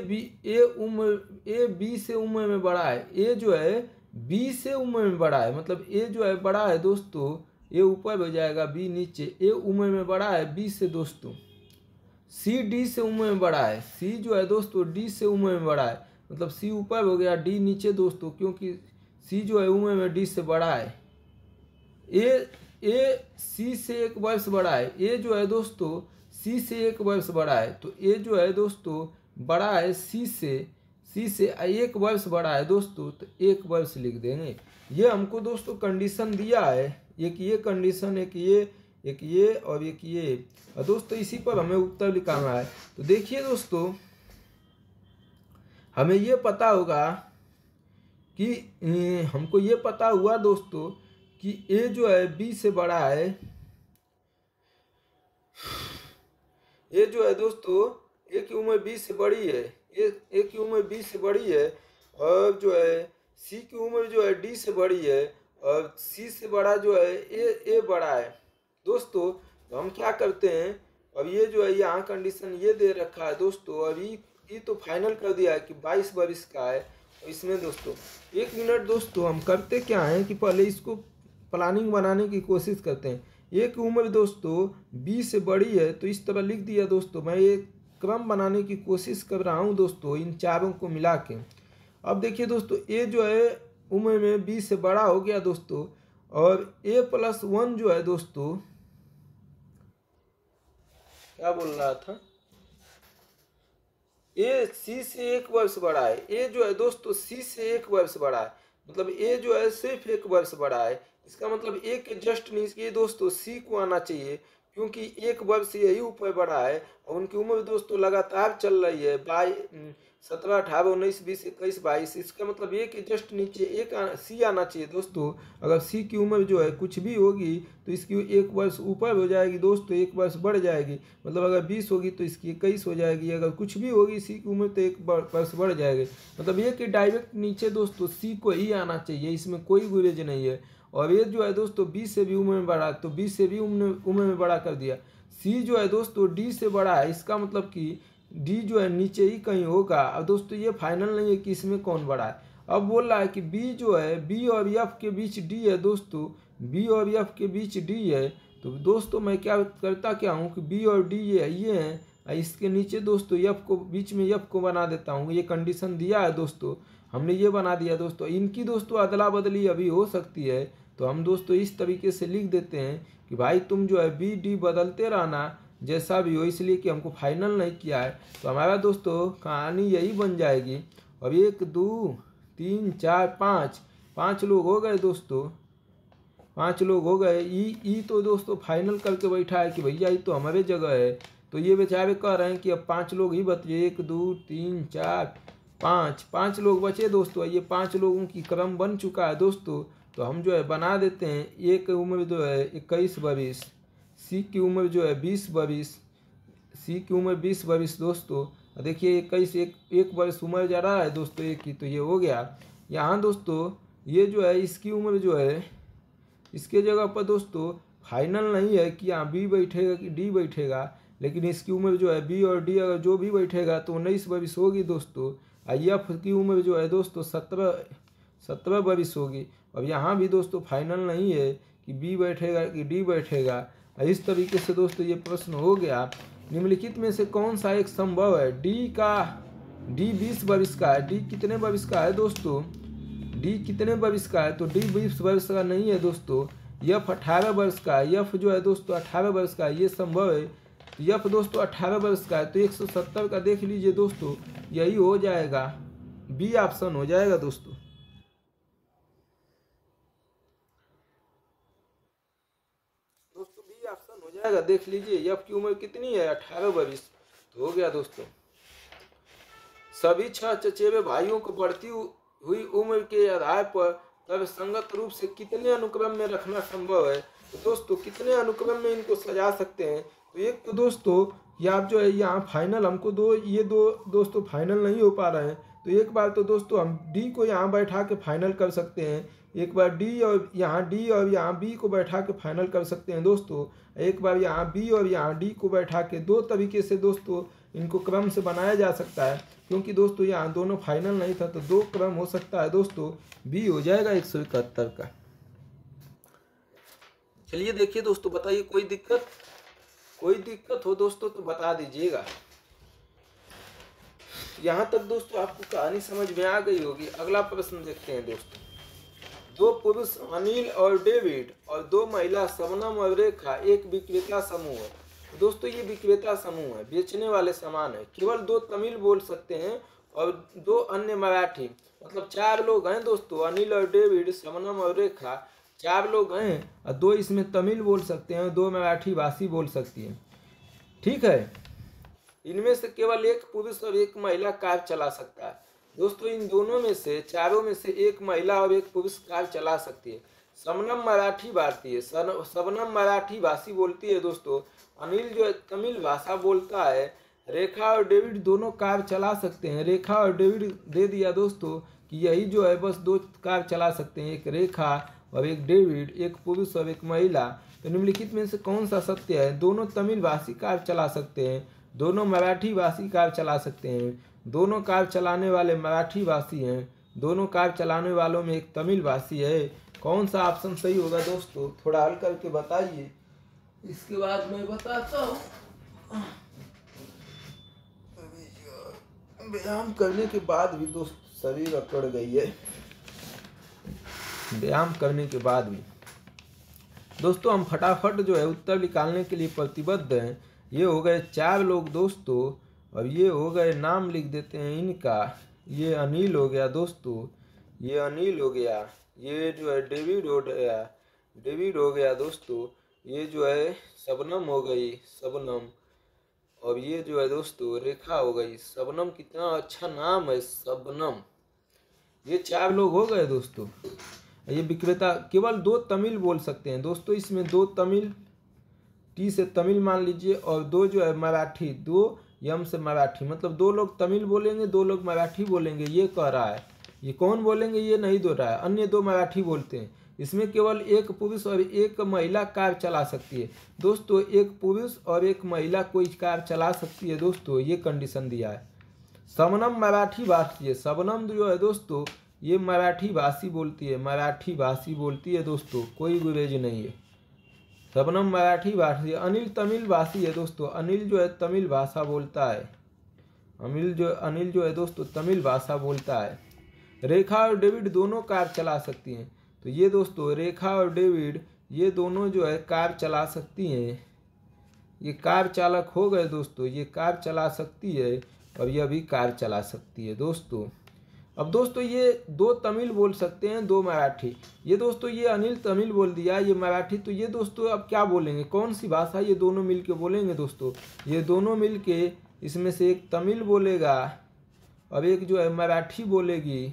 B से उम्र में बड़ा है। A जो है B से उम्र में बड़ा है, मतलब A जो है बड़ा है दोस्तों। A ऊपर हो जाएगा, B नीचे। A उम्र में बड़ा है B से दोस्तों। C D से उम्र में बड़ा है। C जो है दोस्तों D से उम्र में बड़ा है, मतलब C ऊपर हो गया, D नीचे दोस्तों, क्योंकि C जो है उम्र में D से बड़ा है। A C से 1 वर्ष बड़ा है। A जो है दोस्तों C से 1 वर्ष बड़ा है, तो A जो है दोस्तों बड़ा है C से 1 वर्ष बड़ा है दोस्तों, तो 1 वर्ष लिख देंगे। ये हमको दोस्तों कंडीशन दिया है, एक ये कंडीशन, एक ये और एक ये, और दोस्तों इसी पर हमें उत्तर निकालना है। तो देखिए दोस्तों, हमें ये पता होगा कि हमको ये पता हुआ दोस्तों कि ए जो है बी से बड़ा है, ए जो है दोस्तों ए की उम्र बी से बड़ी है, ए की उम्र बी से बड़ी है, और जो है सी की उम्र जो है डी से बड़ी है, और सी से बड़ा जो है ए बड़ा है दोस्तों। तो हम क्या करते हैं, अब ये जो है यहाँ कंडीशन ये दे रखा है दोस्तों, और ये तो फाइनल कर दिया है कि 22 वर्ष का है। तो इसमें दोस्तों 1 मिनट दोस्तों हम करते क्या है कि पहले इसको प्लानिंग बनाने की कोशिश करते हैं। ए की उम्र दोस्तों बी से बड़ी है, तो इस तरह लिख दिया दोस्तों। मैं एक क्रम बनाने की कोशिश कर रहा हूँ दोस्तों इन चारों को मिला के। अब देखिए दोस्तों ए जो है उम्र में बी से बड़ा हो गया दोस्तों, और A+1 जो है दोस्तों, क्या बोल रहा था, ए सी से 1 वर्ष बड़ा है। ए जो है दोस्तों सी से 1 वर्ष बड़ा है, मतलब ए जो है सिर्फ 1 वर्ष बड़ा है। इसका मतलब ए के जस्ट नीचे दोस्तों सी को आना चाहिए, क्योंकि 1 वर्ष यही ऊपर बड़ा है, और उनकी उम्र दोस्तों लगातार चल रही है 17, 18, 19, 20, 21, 22। इसका मतलब ए के जस्ट नीचे एक सी आना चाहिए दोस्तों। अगर सी की उम्र जो है कुछ भी होगी तो इसकी 1 वर्ष ऊपर हो जाएगी दोस्तों, 1 वर्ष बढ़ जाएगी। मतलब अगर 20 होगी तो इसकी 21 हो जाएगी, अगर कुछ भी होगी सी की उम्र तो 1 वर्ष बढ़ जाएगी। मतलब ए के डायरेक्ट नीचे दोस्तों सी को ही आना चाहिए, इसमें कोई गुरेज नहीं है। और ये जो है दोस्तों बी से भी उम्र में बड़ा, तो बी से भी उम्र में बड़ा कर दिया। सी जो है दोस्तों डी से बड़ा है, इसका मतलब कि डी जो है नीचे ही कहीं होगा। अब दोस्तों ये फाइनल नहीं है कि इसमें कौन बड़ा है। अब बोल रहा है कि बी जो है बी और एफ के बीच डी है दोस्तों, बी और एफ के बीच डी है। तो दोस्तों मैं क्या करता क्या हूँ कि बी और डी ये हैं, इसके नीचे दोस्तों एफ को बीच में एफ को बना देता हूँ। ये कंडीशन दिया है दोस्तों, हमने ये बना दिया दोस्तों। इनकी दोस्तों अदला बदली अभी हो सकती है, तो हम दोस्तों इस तरीके से लिख देते हैं कि भाई तुम जो है बी डी बदलते रहना जैसा भी हो, इसलिए कि हमको फाइनल नहीं किया है। तो हमारा दोस्तों कहानी यही बन जाएगी। अब 1, 2, 3, 4, 5 लोग हो गए दोस्तों, 5 लोग हो गए। ई तो दोस्तों फाइनल करके बैठा है कि भैया ये तो हमारे जगह है। तो ये बेचारे कह रहे हैं कि अब 5 लोग ही बचे, 1, 2, 3, 4, 5 लोग बचे दोस्तों। ये 5 लोगों की क्रम बन चुका है दोस्तों। तो हम जो है बना देते हैं। ए की उम्र जो है 21 वर्ष, सी की उम्र जो है 20 वर्ष, सी की उम्र 20 वर्ष दोस्तों। देखिए 21 एक वर्ष उम्र जा रहा है दोस्तों एक की, तो ये हो गया। यहाँ दोस्तों ये जो है इसकी उम्र जो है, इसके जगह पर दोस्तों फाइनल नहीं है कि यहाँ बी बैठेगा कि डी बैठेगा, लेकिन इसकी उम्र जो है बी और डी अगर जो भी बैठेगा तो 19 वर्ष होगी दोस्तों। एफ की उम्र जो है दोस्तों 17 वर्ष होगी। अब यहाँ भी दोस्तों फाइनल नहीं है कि बी बैठेगा कि डी बैठेगा। इस तरीके से दोस्तों ये प्रश्न हो गया। निम्नलिखित में से कौन सा एक संभव है। डी 20 वर्ष का है। डी कितने वर्ष का है दोस्तों, डी कितने वर्ष का है, तो डी 20 वर्ष का नहीं है दोस्तों। एफ 18 वर्ष का है। एफ जो है दोस्तों 18 वर्ष का है, ये संभव है। एफ दोस्तों 18 वर्ष का है, तो 170 का देख लीजिए दोस्तों, यही हो जाएगा, बी ऑप्शन हो जाएगा दोस्तों। ऑप्शन हो जाएगा, देख लीजिए एफ की उम्र कितनी है, 18 वर्ष। तो हो गया दोस्तों। सभी 6 चचेरे भाइयों को बढ़ती हुई उम्र के आधार पर तब संगत रूप से कितने अनुक्रम में रखना संभव है। तो दोस्तों कितने अनुक्रम में इनको सजा सकते हैं। तो एक तो दोस्तों ये आप जो है यहाँ फाइनल हमको ये दो दोस्तों फाइनल नहीं हो पा रहे हैं। तो एक बार तो दोस्तों हम डी को यहाँ बैठा के फाइनल कर सकते हैं। एक बार डी और यहाँ बी को बैठा के फाइनल कर सकते हैं दोस्तों। एक बार यहाँ बी और यहाँ डी को बैठा के, 2 तरीके से दोस्तों इनको क्रम से बनाया जा सकता है। क्योंकि दोस्तों यहाँ दोनों फाइनल नहीं था, तो 2 क्रम हो सकता है दोस्तों। बी हो जाएगा 171 का। चलिए देखिए दोस्तों, बताइए कोई दिक्कत हो दोस्तों तो बता दीजिएगा। यहाँ तक दोस्तों आपको कहानी समझ में आ गई होगी। अगला प्रश्न देखते हैं दोस्तों। 2 पुरुष अनिल और डेविड और 2 महिला शबनम और रेखा एक विक्रेता समूह है। दोस्तों ये विक्रेता समूह है, बेचने वाले सामान है। केवल 2 तमिल बोल सकते हैं और 2 अन्य मराठी। मतलब 4 लोग हैं दोस्तों, अनिल और डेविड, शबनम और रेखा 4 लोग हैं, और 2 इसमें तमिल बोल सकते हैं, 2 मराठी भाषी बोल सकती हैं। ठीक है। इनमें से केवल 1 पुरुष और 1 महिला कार चला सकता है। दोस्तों इन दोनों में से, चारों में से एक महिला और एक पुरुष कार चला सकती है। शबनम मराठी भारतीय, शबनम मराठी भाषी बोलती है दोस्तों। अनिल जो है तमिल भाषा बोलता है। रेखा और डेविड दोनों कार चला सकते हैं। रेखा और डेविड दे दिया दोस्तों कि यही जो है बस दो कार चला सकते हैं, एक रेखा और एक डेविड, एक पुरुष और एक महिला। तो निम्नलिखित में से कौन सा सत्य है? दोनों तमिल भाषी कार चला सकते हैं, दोनों मराठी भाषी कार चला सकते हैं, दोनों कार चलाने वाले मराठी भाषी हैं, दोनों कार चलाने वालों में एक तमिल भाषी है। कौन सा ऑप्शन सही होगा दोस्तों? थोड़ा हल करके बताइए, इसके बाद मैं बताता हूँ। व्यायाम करने के बाद भी दोस्त शरीर अकड़ गई है। व्यायाम करने के बाद भी दोस्तों हम फटाफट जो है उत्तर निकालने के लिए प्रतिबद्ध हैं। ये हो गए 4 लोग दोस्तों, और ये हो गए, नाम लिख देते हैं इनका। ये अनिल हो गया दोस्तों, ये अनिल हो गया, ये जो है डेविड हो गया दोस्तों, ये जो है शबनम हो गई, शबनम, और ये जो है दोस्तों रेखा हो गई। शबनम कितना अच्छा नाम है, शबनम। ये 4 लोग हो गए दोस्तों। ये विक्रेता केवल 2 तमिल बोल सकते हैं दोस्तों, इसमें 2 तमिल, टी से तमिल मान लीजिए, और 2 जो है मराठी, 2 यम से मराठी, मतलब 2 लोग तमिल बोलेंगे, 2 लोग मराठी बोलेंगे, ये कह रहा है। ये कौन बोलेंगे ये नहीं दो रहा है, अन्य 2 मराठी बोलते हैं। इसमें केवल एक पुरुष और एक महिला कार चला सकती है दोस्तों, एक पुरुष और एक महिला कोई कार चला सकती है दोस्तों, ये कंडीशन दिया है। शबनम मराठी भाषी है, शबनम जो है दोस्तों ये मराठी भाषी बोलती है, मराठी भाषी बोलती है दोस्तों, कोई गुरेज नहीं है। शबनम मराठी भाषी है। अनिल तमिल भाषी है दोस्तों, अनिल जो है तमिल भाषा बोलता है, अनिल जो है दोस्तों तमिल भाषा बोलता है। रेखा और डेविड दोनों कार चला सकती हैं, तो ये दोस्तों रेखा और डेविड ये दोनों जो है कार चला सकती हैं। ये कार चालक हो गए दोस्तों, ये कार चला सकती है और ये भी कार चला सकती है दोस्तों। अब दोस्तों ये 2 तमिल बोल सकते हैं, 2 मराठी। ये दोस्तों ये अनिल तमिल बोल दिया, ये मराठी, तो ये दोस्तों अब क्या बोलेंगे, कौन सी भाषा ये दोनों मिलके बोलेंगे दोस्तों? ये दोनों मिलके इसमें से एक तमिल बोलेगा और एक जो है मराठी बोलेगी,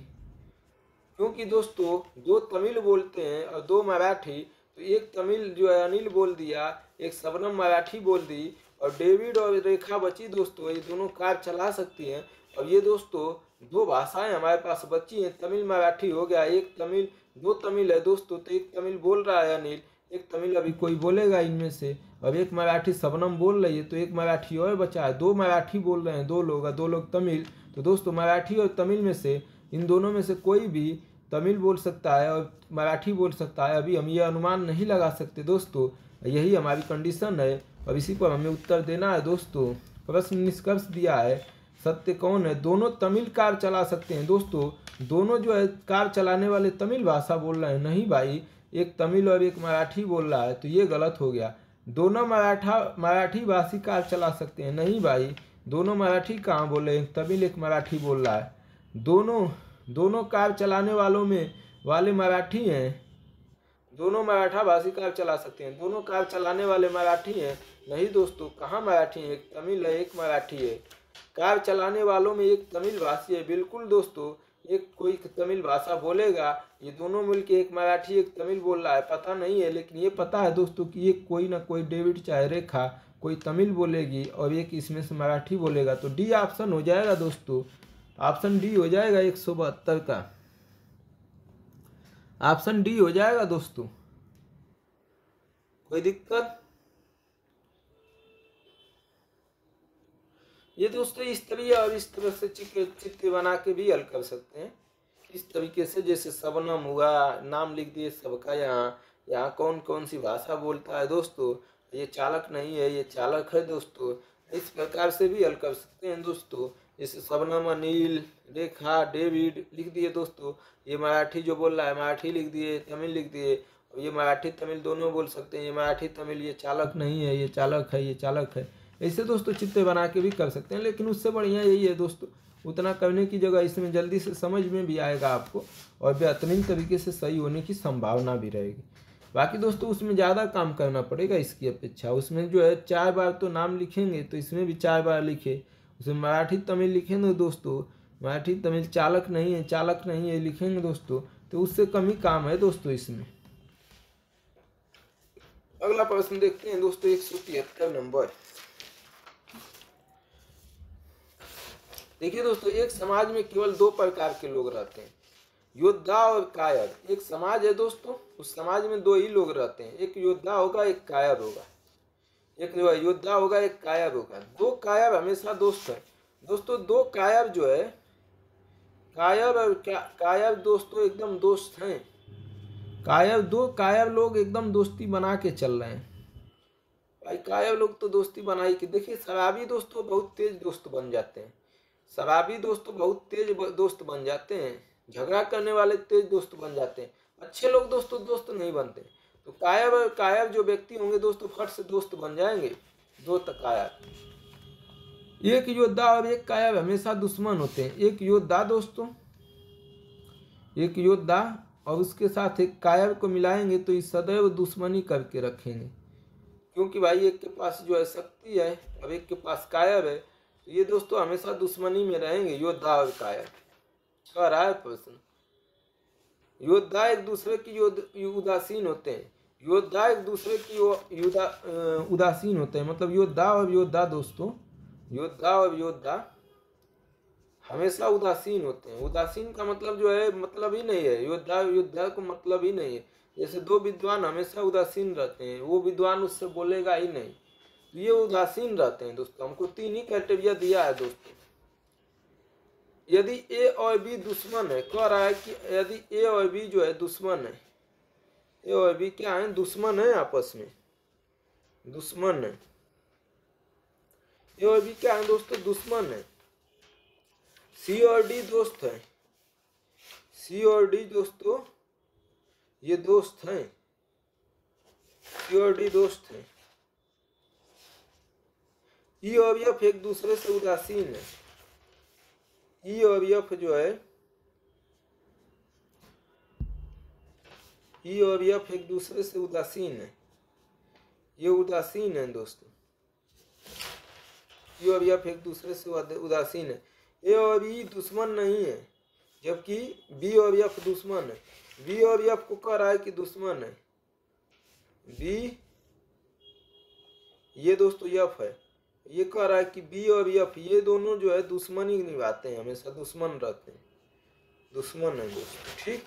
क्योंकि दोस्तों 2 तमिल बोलते हैं और 2 मराठी, तो एक तमिल जो है अनिल बोल दिया, एक शबनम मराठी बोल दी, और डेविड और रेखा बची दोस्तों, ये दोनों कार चला सकती हैं। और ये दोस्तों 2 भाषाएं हमारे पास बची हैं, तमिल मराठी हो गया, एक तमिल, 2 तमिल है दोस्तों, तो एक तमिल बोल रहा है अनिल, एक तमिल अभी कोई बोलेगा इनमें से, अब एक मराठी शबनम बोल रही है, तो एक मराठी और बचा है। 2 मराठी बोल रहे हैं, 2 लोग और 2 लोग तमिल, तो दोस्तों मराठी और तमिल में से, इन दोनों में से कोई भी तमिल बोल सकता है और मराठी बोल सकता है। अभी हम ये अनुमान नहीं लगा सकते दोस्तों, यही हमारी कंडीशन है, अब इसी पर हमें उत्तर देना है दोस्तों। प्रश्न निष्कर्ष दिया है, सत्य कौन है? दोनों तमिल कार चला सकते हैं दोस्तों, दोनों जो है कार चलाने वाले तमिल भाषा बोल रहे हैं, नहीं भाई, एक तमिल और एक मराठी बोल रहा है, तो ये गलत हो गया। दोनों मराठी भाषी कार चला सकते हैं, नहीं भाई, दोनों मराठी कहाँ बोले, एक तमिल एक मराठी बोल रहा है। दोनों कार चलाने वालों में वाले मराठी हैं, दोनों मराठा भाषी कार चला सकते हैं, दोनों कार चलाने वाले मराठी हैं, नहीं दोस्तों, कहाँ मराठी है, एक तमिल है एक मराठी है। कार चलाने वालों में एक तमिल भाषी है, बिल्कुल दोस्तों, एक कोई तमिल भाषा बोलेगा, ये दोनों मिलके एक मराठी एक तमिल बोल रहा है, पता नहीं है, लेकिन ये पता है दोस्तों कि ये कोई ना कोई डेविड चाहे रेखा कोई तमिल बोलेगी और एक इसमें से मराठी बोलेगा, तो डी ऑप्शन हो जाएगा दोस्तों, ऑप्शन डी हो जाएगा 172 का, ऑप्शन डी हो जाएगा दोस्तों। कोई दिक्कत? ये दोस्तों इस तरह से चित्र बना के भी हल कर सकते हैं, इस तरीके से, जैसे शबनम हुआ, नाम लिख दिए सबका, यहाँ कौन कौन सी भाषा बोलता है दोस्तों, ये चालक नहीं है ये चालक है दोस्तों, इस प्रकार से भी हल कर सकते हैं दोस्तों। जैसे शबनम, अनिल, रेखा, डेविड लिख दिए दोस्तों, ये मराठी जो बोल रहा है मराठी लिख दिए, तमिल लिख दिए, और ये मराठी तमिल दोनों बोल सकते हैं, ये मराठी तमिल, ये चालक नहीं है ये चालक है, ये चालक है। ऐसे दोस्तों चित्र बना के भी कर सकते हैं, लेकिन उससे बढ़िया यही है दोस्तों, उतना करने की जगह इसमें जल्दी से समझ में भी आएगा आपको और बेहतरीन तरीके से सही होने की संभावना भी रहेगी। बाकी दोस्तों उसमें ज़्यादा काम करना पड़ेगा इसकी अपेक्षा, उसमें जो है 4 बार तो नाम लिखेंगे, तो इसमें भी 4 बार लिखे, उसमें मराठी तमिल लिखेंगे दोस्तों, मराठी तमिल चालक नहीं है लिखेंगे दोस्तों तो उससे कम ही काम है दोस्तों इसमें। अगला प्रश्न देखते हैं दोस्तों 173 नंबर। देखिए दोस्तों, एक समाज में केवल दो प्रकार के लोग रहते हैं, योद्धा और कायर। एक समाज है दोस्तों, उस समाज में दो ही लोग रहते हैं, एक योद्धा होगा एक कायर होगा। एक जो है योद्धा होगा एक कायर होगा। दो कायर हमेशा दोस्त है दोस्तों। दो कायर जो है कायर दोस्तों एकदम दोस्त हैं। दो कायर लोग एकदम दोस्ती बना के चल रहे हैं भाई। कायर लोग तो दोस्ती बनाई के देखिए। शराबी दोस्तों बहुत तेज दोस्त बन जाते हैं। शराबी दोस्तों बहुत तेज दोस्त बन जाते हैं। झगड़ा करने वाले तेज दोस्त बन जाते हैं। अच्छे लोग दोस्तों दोस्त नहीं बनते। तो कायर जो व्यक्ति होंगे दोस्तों फट से दोस्त बन जाएंगे। दो कायर, एक योद्धा और एक कायर हमेशा दुश्मन होते हैं। एक योद्धा दोस्तों, एक योद्धा और उसके साथ एक कायर को मिलाएंगे तो इस सदैव दुश्मनी करके रखेंगे, क्योंकि भाई एक के पास जो है शक्ति है और एक के पास कायर है, तो ये दोस्तों हमेशा दुश्मनी में रहेंगे योद्धा और कायर। कह रहा है प्रश्न, योद्धा एक दूसरे की उदासीन होते हैं। योद्धा एक दूसरे की उदासीन होते हैं, मतलब योद्धा और योद्धा दोस्तों, योद्धा और योद्धा हमेशा उदासीन होते हैं। उदासीन का मतलब जो है मतलब ही नहीं है, योद्धा को मतलब ही नहीं है। जैसे दो विद्वान हमेशा उदासीन रहते हैं, वो विद्वान उससे बोलेगा ही नहीं, तो ये उदासीन रहते हैं दोस्तों। हमको तीन ही क्राइटेरिया दिया है दोस्तों। यदि ए और बी दुश्मन है, कह रहा है कि यदि ए और बी जो है दुश्मन है, ए और बी क्या है, दुश्मन है, आपस में दुश्मन है। ए और बी क्या है दोस्तों, दुश्मन है। सी और डी दोस्त है, सी और डी दोस्तों ये दोस्त हैं, सी और डी दोस्त हैं। ई और एफ एक दूसरे से उदासीन है। ई और एफ जो है, ई और एफ एक दूसरे से उदासीन है, ये उदासीन है दोस्तों। ई और एफ एक दूसरे से उदासीन है। ए और ई दुश्मन नहीं है, जबकि बी और एफ दुश्मन है। बी और एफ को कह रहा है कि दुश्मन है, बी ये दोस्तों एफ है, ये कह रहा है कि बी और एफ ये दोनों जो है दुश्मनी निभाते हैं, हमेशा दुश्मन रहते हैं, दुश्मन है दोस्तों, ठीक।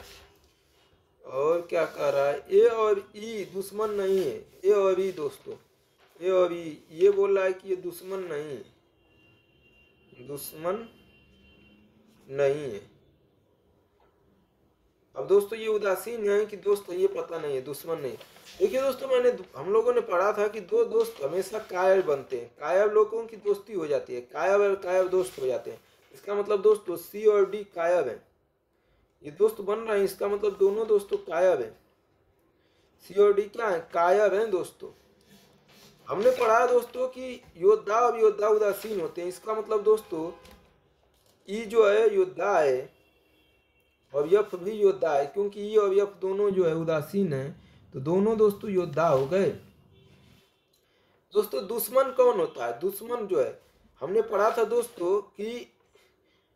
और क्या कह रहा है, ए और ई दुश्मन नहीं है। ए और ई दोस्तों, ए और ई ये बोल रहा है कि ये दुश्मन नहीं है, दुश्मन नहीं है। अब दोस्तों ये उदासीन है कि दोस्त ये पता नहीं है, दुश्मन नहीं। देखिए दोस्तों, हम लोगों ने पढ़ा था कि दो दोस्त हमेशा कायर बनते हैं, कायर लोगों की दोस्ती हो जाती है, कायर और कायर दोस्त हो जाते हैं। इसका मतलब दोस्तों सी और डी कायर है, ये दोस्त बन रहे हैं, इसका मतलब दोनों दोस्तों कायर है। सी और डी क्या है, कायर है दोस्तों। हमने पढ़ा दोस्तों कि योद्धा और योद्धा उदासीन होते हैं, इसका मतलब दोस्तों ई जो है योद्धा है और यफ भी योद्धा है, क्योंकि ई और यफ दोनों जो है उदासीन है, तो दोनों दोस्तों योद्धा हो गए। दोस्तों दुश्मन कौन होता है, दुश्मन जो है हमने पढ़ा था दोस्तों कि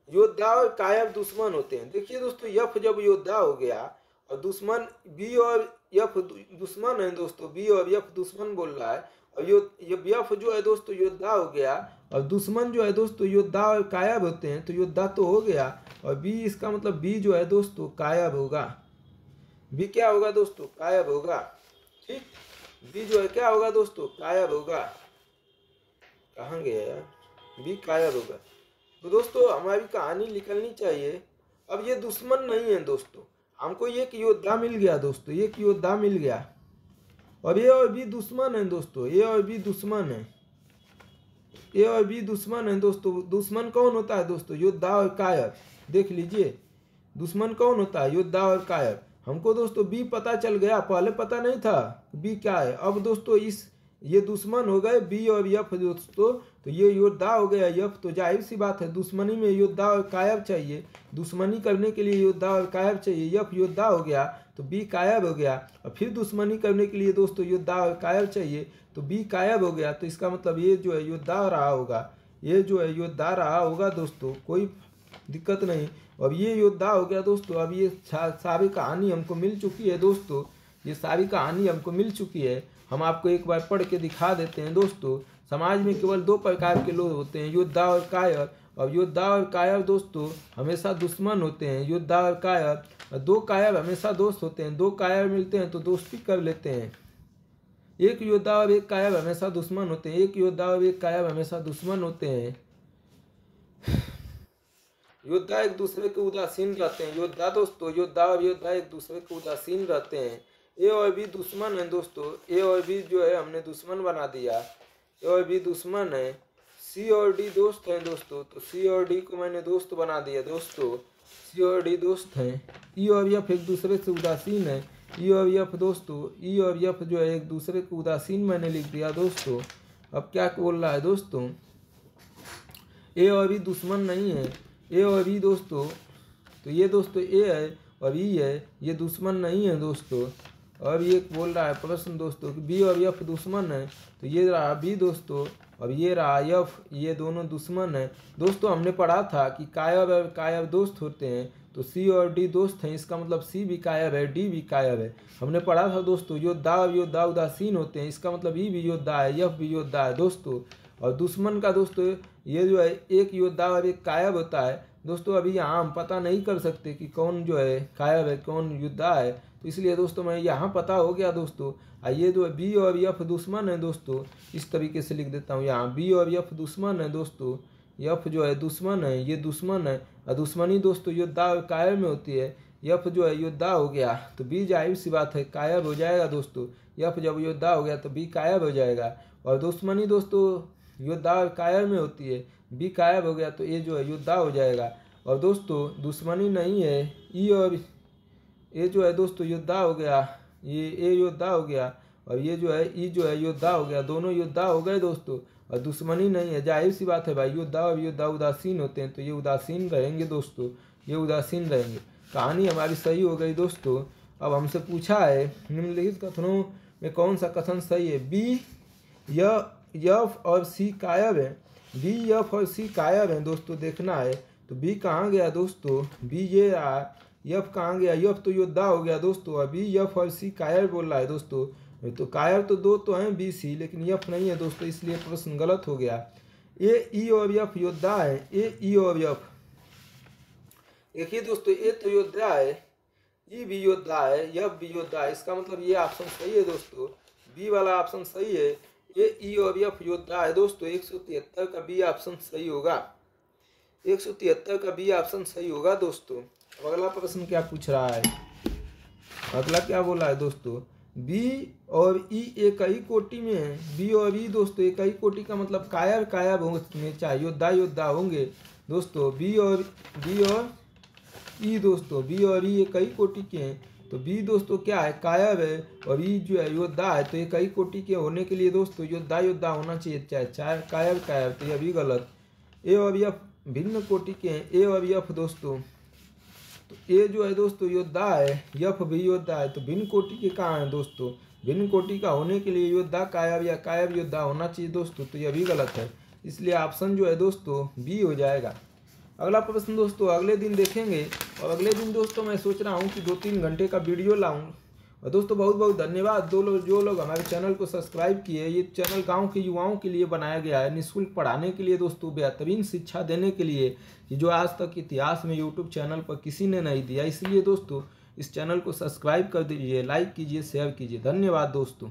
योद्धा और कायर दुश्मन होते हैं। देखिए दोस्तों, यफ जब योद्धा हो गया और दुश्मन बी और यफ दुश्मन है दोस्तों, बी और यफ दुश्मन बोल रहा है, और यफ जो है दोस्तों योद्धा हो गया और दुश्मन जो है दोस्तों योद्धा और कायर होते हैं, तो योद्धा तो हो गया। और बी इसका मतलब बी जो है दोस्तों कायर होगा, बी क्या होगा दोस्तों, कायर होगा, ठीक। बी जो है क्या होगा दोस्तों, कायर होगा। कहाँ गया यार, बी कायर होगा। तो दोस्तों हमारी कहानी निकलनी चाहिए। अब ये दुश्मन नहीं है दोस्तों, हमको एक योद्धा मिल गया दोस्तों, एक योद्धा मिल गया, और ए और बी दुश्मन है दोस्तों, ए और बी दुश्मन है, ए और बी दुश्मन है दोस्तों। दुश्मन कौन होता है दोस्तों, योद्धा और कायर। देख लीजिए दुश्मन कौन होता है, योद्धा और कायर। हमको दोस्तों बी पता चल गया, पहले पता नहीं था बी क्या है। अब दोस्तों ये दुश्मन हो गए बी और यफ दोस्तों, तो ये योद्धा हो गया यफ। तो जाहिर सी बात है दुश्मनी में योद्धा और कायर चाहिए, दुश्मनी करने के लिए योद्धा और कायर चाहिए। यफ योद्धा हो गया तो बी कायर हो गया, और फिर दुश्मनी करने के लिए दोस्तों योद्धा और कायर चाहिए, तो बी कायर हो गया। तो इसका मतलब ये जो है योद्धा रहा होगा, ये जो है योद्धा रहा होगा दोस्तों। कोई दिक्कत नहीं। अब ये योद्धा हो गया दोस्तों। अब ये सारी कहानी हमको मिल चुकी है दोस्तों, ये सारी कहानी हमको मिल चुकी है। हम आपको एक बार पढ़ के दिखा देते हैं दोस्तों। समाज में केवल दो प्रकार के लोग होते हैं, योद्धा और कायर। अब योद्धा और कायर दोस्तों हमेशा दुश्मन होते हैं, योद्धा और कायर। दो कायर हमेशा दोस्त होते हैं, दो कायर मिलते हैं तो दोस्ती कर लेते हैं। एक योद्धा और एक कायर हमेशा दुश्मन होते हैं, एक योद्धा और एक कायर हमेशा दुश्मन होते हैं। योद्धा एक दूसरे के उदासीन रहते हैं, योद्धा दोस्तों, योद्धा और योद्धा एक दूसरे के उदासीन रहते हैं। ए और बी दुश्मन है दोस्तों, ए और बी जो है हमने दुश्मन बना दिया, ए और बी दुश्मन है। सी और डी दोस्त हैं दोस्तों, तो सी और डी को मैंने दोस्त बना दिया दोस्तों, सी और डी दोस्त हैं। ई और एफ एक दूसरे से उदासीन है, ई और एफ दोस्तों, ई और एफ जो है एक दूसरे को उदासीन मैंने लिख दिया दोस्तों। अब क्या बोल रहा है दोस्तों, ए और बी दुश्मन नहीं है, ए और बी दोस्तों, तो ये दोस्तों ए है और ई है, ये दुश्मन नहीं है दोस्तों। और ये बोल रहा है प्रश्न दोस्तों कि बी और एफ दुश्मन है, तो ये रहा बी दोस्तों और ये रहा एफ, ये दोनों दुश्मन है दोस्तों। हमने पढ़ा था कि कायब और कायब दोस्त होते हैं, तो सी और डी दोस्त हैं, इसका मतलब सी भी कायब है, डी भी कायब है। हमने पढ़ा था दोस्तों योद्धा और योद्धा उदासीन होते हैं, इसका मतलब ई भी योद्धा है, एफ भी योद्धा है दोस्तों। और दुश्मन का दोस्तों ये जो है एक योद्धा और एक कायब होता है दोस्तों। अभी यहाँ हम पता नहीं कर सकते कि कौन जो है कायब है कौन योद्धा है, तो इसलिए दोस्तों मैं यहाँ पता हो गया दोस्तों। ये जो है बी और एफ दुश्मन है दोस्तों, इस तरीके से लिख देता हूँ यहाँ, बी और एफ दुश्मन है दोस्तों, एफ जो है दुश्मन है, ये दुश्मन है। और दुश्मनी दोस्तों योद्धा और कायब में होती है, एफ जो है योद्धा हो गया तो बी जाहिर सी बात है कायब हो जाएगा दोस्तों, एफ जब योद्धा हो गया तो बी कायब हो जाएगा। और दुश्मनी दोस्तों योद्धा और कायब में होती है, बी कायब हो गया तो ए जो है योद्धा हो जाएगा। और दोस्तों दुश्मनी नहीं है, ई और ए जो है दोस्तों योद्धा हो गया, ये ए योद्धा हो गया और ये जो है ई जो है योद्धा हो गया, दोनों योद्धा हो गए दोस्तों। और दुश्मनी नहीं है, जाहिर सी बात है भाई, योद्धा और योद्धा उदासीन होते हैं तो ये उदासीन रहेंगे दोस्तों, ये उदासीन रहेंगे। कहानी हमारी सही हो गई दोस्तों। अब हमसे पूछा है निम्नलिखित कथनों में कौन सा कथन सही है। बी एफ और सी कायब है, बी एफ और सी कायब है दोस्तों, देखना है। तो बी कहाँ गया दोस्तों, बी ये रहा, एफ कहाँ गया, एफ तो योद्धा हो गया दोस्तों, अभी एफ और सी कायर बोल रहा है दोस्तों। तो कायर तो दो तो हैं बी सी, लेकिन एफ नहीं है दोस्तों, इसलिए प्रश्न गलत हो गया। ए ई और एफ योद्धा है, ए ई और एफ, देखिए दोस्तों ए तो योद्धा है, ई भी योद्धा है, एफ भी योद्धा है, इसका मतलब ये ऑप्शन सही है दोस्तों, बी वाला ऑप्शन सही है। ए ई और एफ योद्धा है दोस्तों, 173 का बी ऑप्शन सही होगा, 173 का बी ऑप्शन सही होगा दोस्तों। अगला प्रश्न क्या पूछ रहा है, अगला क्या बोला है दोस्तों, बी और ई एक ही कोटि में है, बी और ई दोस्तों एक ही कोटि का मतलब कायब कायब होंगे, चाहे योद्धा योद्धा होंगे दोस्तों। बी और ई दोस्तों, बी और ई एक ही कोटि के हैं, तो बी दोस्तों क्या है कायब है और ई जो है योद्धा है, तो एक ही कोटि के होने के लिए दोस्तों योद्धा योद्धा होना चाहिए, चाहे कायब कायब, तो यह भी गलत। ए और एफ भिन्न कोटि के हैं, ए और एफ दोस्तों, तो ए जो है दोस्तों योद्धा है, एफ भी योद्धा है, तो भिन्न कोटि के कहाँ हैं दोस्तों, भिन्न कोटि का होने के लिए योद्धा कायब या कायब योद्धा होना चाहिए दोस्तों, तो यह भी गलत है, इसलिए ऑप्शन जो है दोस्तों बी हो जाएगा। अगला प्रश्न दोस्तों अगले दिन देखेंगे, और अगले दिन दोस्तों मैं सोच रहा हूँ कि 2-3 घंटे का वीडियो लाऊं। और दोस्तों बहुत बहुत धन्यवाद जो लोग हमारे चैनल को सब्सक्राइब किए। ये चैनल गांव के युवाओं के लिए बनाया गया है, निःशुल्क पढ़ाने के लिए दोस्तों, बेहतरीन शिक्षा देने के लिए, कि जो आज तक इतिहास में यूट्यूब चैनल पर किसी ने नहीं दिया। इसलिए दोस्तों इस चैनल को सब्सक्राइब कर दीजिए, लाइक कीजिए, शेयर कीजिए। धन्यवाद दोस्तों।